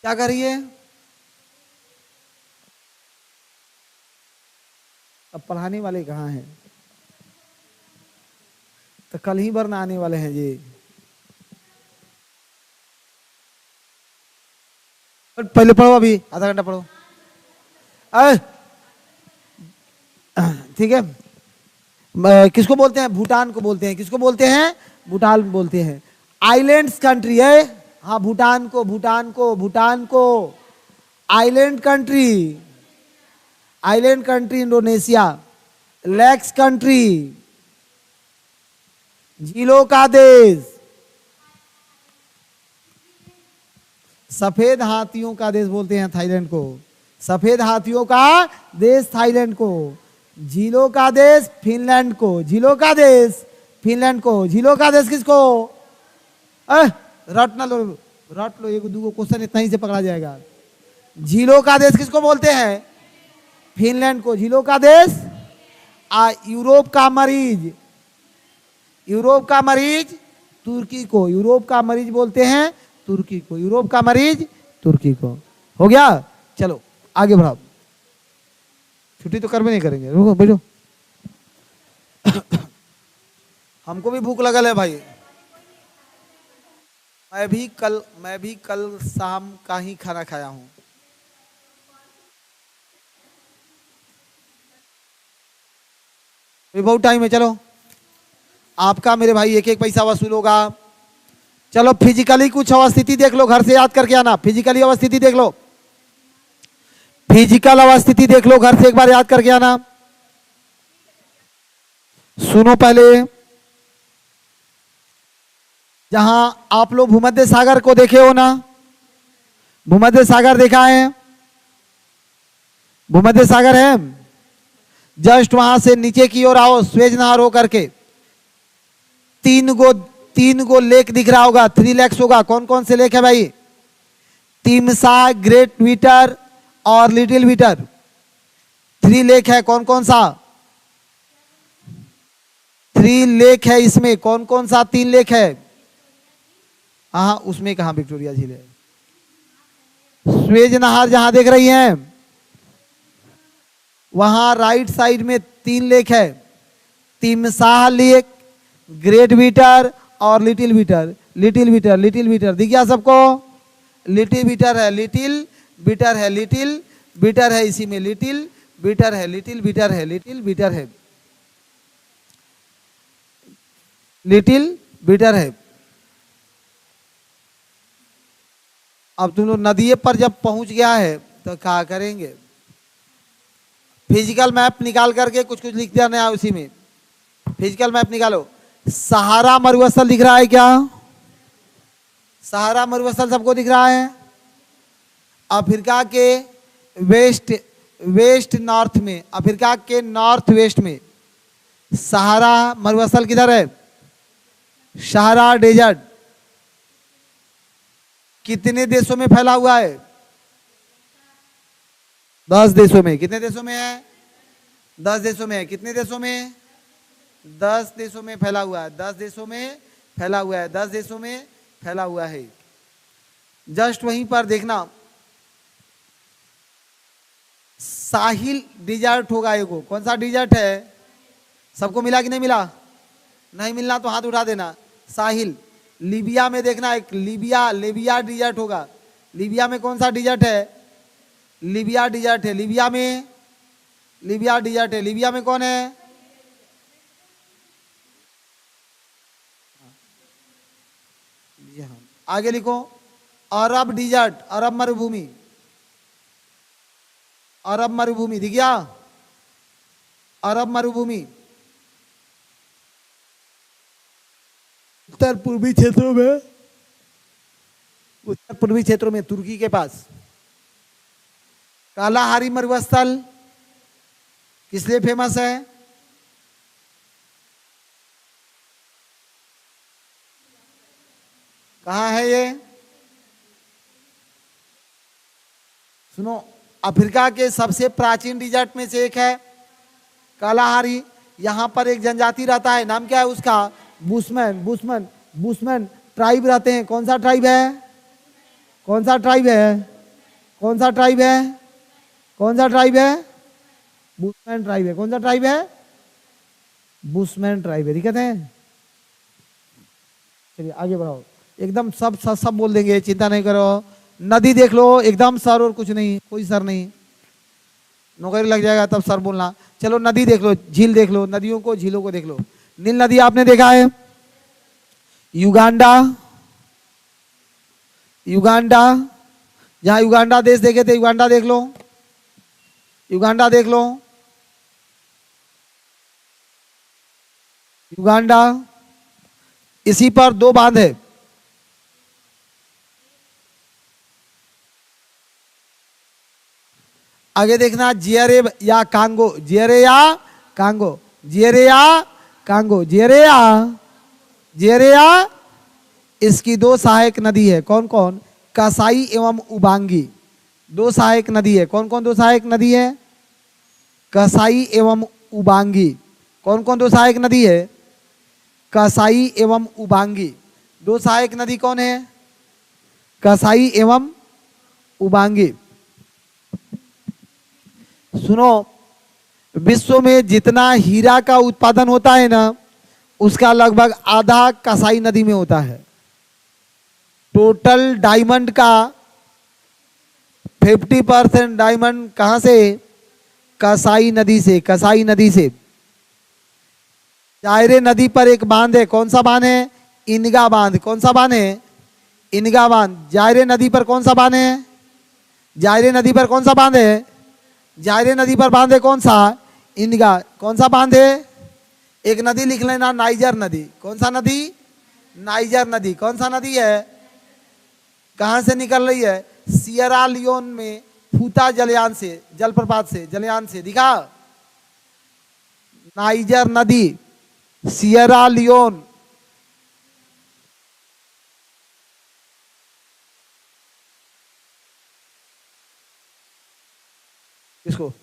क्या कर रही है? अब पढ़ाने वाले कहाँ हैं? तो कल ही वरना आने वाले हैं जी। पहले पढ़ो, अभी आधा घंटा पढ़ो। ठीक है। किसको बोलते हैं? भूटान को बोलते हैं। किसको बोलते हैं? भूटान बोलते हैं। आइलैंड्स कंट्री है। हाँ, भूटान को, भूटान को, भूटान को। Island country, island country Indonesia. Lakes country, झीलों का देश। सफेद हाथियों का देश बोलते हैं थाईलैंड को। सफेद हाथियों का देश थाईलैंड को। झीलों का देश फिनलैंड को। झीलों का देश फिनलैंड को। झीलों का देश किसको? रट ना लो, रट लो, एक दो क्वेश्चन इतना ही से पकड़ा जाएगा। झीलों का देश किसको बोलते हैं? फिनलैंड को। झीलों का देश। यूरोप का मरीज, यूरोप का मरीज तुर्की को। यूरोप का मरीज बोलते हैं तुर्की को। यूरोप का मरीज तुर्की को। हो गया? चलो आगे बढ़ाओ। छुट्टी तो कर भी नहीं करेंगे, रुको बैठो। हमको भी भूख लगल है भाई। मैं भी कल शाम का ही खाना खाया हूं। अभी बहुत टाइम है, चलो आपका मेरे भाई एक एक पैसा वसूल होगा। चलो फिजिकली कुछ अवस्थिति देख लो, घर से याद करके आना। फिजिकली अवस्थिति देख लो, फिजिकल अवस्थिति देख लो, घर से एक बार याद करके आना। सुनो पहले, जहां आप लोग भूमध्य सागर को देखे हो ना, भूमध्य सागर देखा है, भूमध्य सागर है, जस्ट वहां से नीचे की ओर आओ, स्वेज नहर हो करके तीन गो लेक दिख रहा होगा, 3 लेक्स होगा। कौन कौन से लेक है भाई? तिमसा, ग्रेट वीटर और लिटिल वीटर, 3 लेक है। कौन कौन सा 3 लेक है इसमें? कौन कौन सा 3 लेक है? हाँ, उसमें कहा विक्टोरिया झील है? स्वेज नहर जहां देख रही हैं, वहां राइट साइड में 3 लेक है, तिमसाह लेक, ग्रेट वीटर और लिटिल वीटर। लिटिल वीटर, लिटिल वीटर दिख गया सबको? लिटिल वीटर है, लिटिल वीटर है, लिटिल वीटर है, इसी में लिटिल वीटर है, लिटिल वीटर है, लिटिल वीटर है, लिटिल वीटर है। अब तुम लोग नदी पर जब पहुंच गया है तो क्या करेंगे? फिजिकल मैप निकाल करके कुछ कुछ लिख देना है उसी में। फिजिकल मैप निकालो। सहारा मरुस्थल दिख रहा है क्या? सहारा मरुस्थल सबको दिख रहा है? अफ्रीका के वेस्ट नॉर्थ में, अफ्रीका के नॉर्थ वेस्ट में सहारा मरुस्थल किधर है? सहारा डेजर्ट कितने देशों में फैला हुआ है? 10 देशों में। कितने देशों में है? 10 देशों में है। कितने देशों में? 10 देशों में फैला हुआ है। 10 देशों में फैला हुआ है। 10 देशों में फैला हुआ है। जस्ट वहीं पर देखना, साहिल डिजर्ट होगा एगो। कौन सा डिजर्ट है? सबको मिला कि नहीं मिला? नहीं मिलना तो हाथ उठा देना। साहिल। लीबिया में देखना, एक लीबिया डिजर्ट होगा। लीबिया में कौन सा डिजर्ट है? लीबिया डिजर्ट है। लीबिया में लीबिया डिजर्ट है। लीबिया में कौन है? आगे लिखो, अरब डिजर्ट, अरब मरुभूमि। अरब मरुभूमि दिख गया? अरब मरुभूमि उत्तर पूर्वी क्षेत्रों में, उत्तर पूर्वी क्षेत्रों में तुर्की के पास। कालाहारी मरुस्थल किस लिए फेमस है? कहाँ है ये? सुनो, अफ्रीका के सबसे प्राचीन डिजर्ट में से एक है कालाहारी। यहां पर एक जनजाति रहता है, नाम क्या है उसका? बुशमैन ट्राइब रहते हैं। कौन सा ट्राइब है? कौन सा ट्राइब है? कौन सा ट्राइब है? कौन सा ट्राइब है? बुशमैन ट्राइब है। कौन सा ट्राइब है? बुशमैन ट्राइब है। दिक्कत है? चलिए आगे बढ़ाओ। एकदम सब बोल देंगे, चिंता नहीं करो। नदी देख लो, एकदम सर और कुछ नहीं, कोई सर नहीं, नौकरी लग जाएगा तब सर बोलना। चलो नदी देख लो, झील देख लो, नदियों को झीलों को देख लो। नील नदी आपने देखा है? युगांडा, युगांडा, जहां युगांडा देश देखे थे, युगांडा देख लो, युगांडा देख लो, युगांडा। इसी पर 2 बांध है। आगे देखना, जियरे या कांगो, जियरे या कांगो, जियरे या कांगो, जियरे या, इसकी 2 सहायक नदी है। कौन कौन? कसाई एवं उबांगी। 2 सहायक नदी है। कौन कौन 2 सहायक नदी है? कसाई एवं उबांगी। कौन कौन 2 सहायक नदी है? कसाई एवं उबांगी। 2 सहायक नदी कौन है? कसाई एवं उबांगी। सुनो, विश्व में जितना हीरा का उत्पादन होता है ना, उसका लगभग आधा कसाई नदी में होता है। टोटल डायमंड का 50% डायमंड कहां से? कसाई नदी से। कसाई नदी से जायरे नदी पर एक बांध है, कौन सा बांध है? इनगा बांध। कौन सा बांध है? इनगा बांध। जायरे नदी पर कौन सा बांध है? जायरे नदी पर कौन सा बांध है? जायरे नदी पर बांध है कौन सा? इनगा। कौन सा बांध है? एक नदी लिख लेना, नाइजर नदी। कौन सा नदी? नाइजर नदी। कौन सा नदी है? कहां से निकल रही है? सियरा लियोन में फूटा जलयान से, जलप्रपात से, जलयान से। दिखा? नाइजर नदी, सियरा लियोन। इसको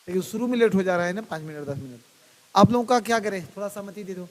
लेकिन शुरू में लेट हो जा रहा है ना, 5 मिनट 10 मिनट। आप लोगों का क्या करें, थोड़ा सहमति दे दो।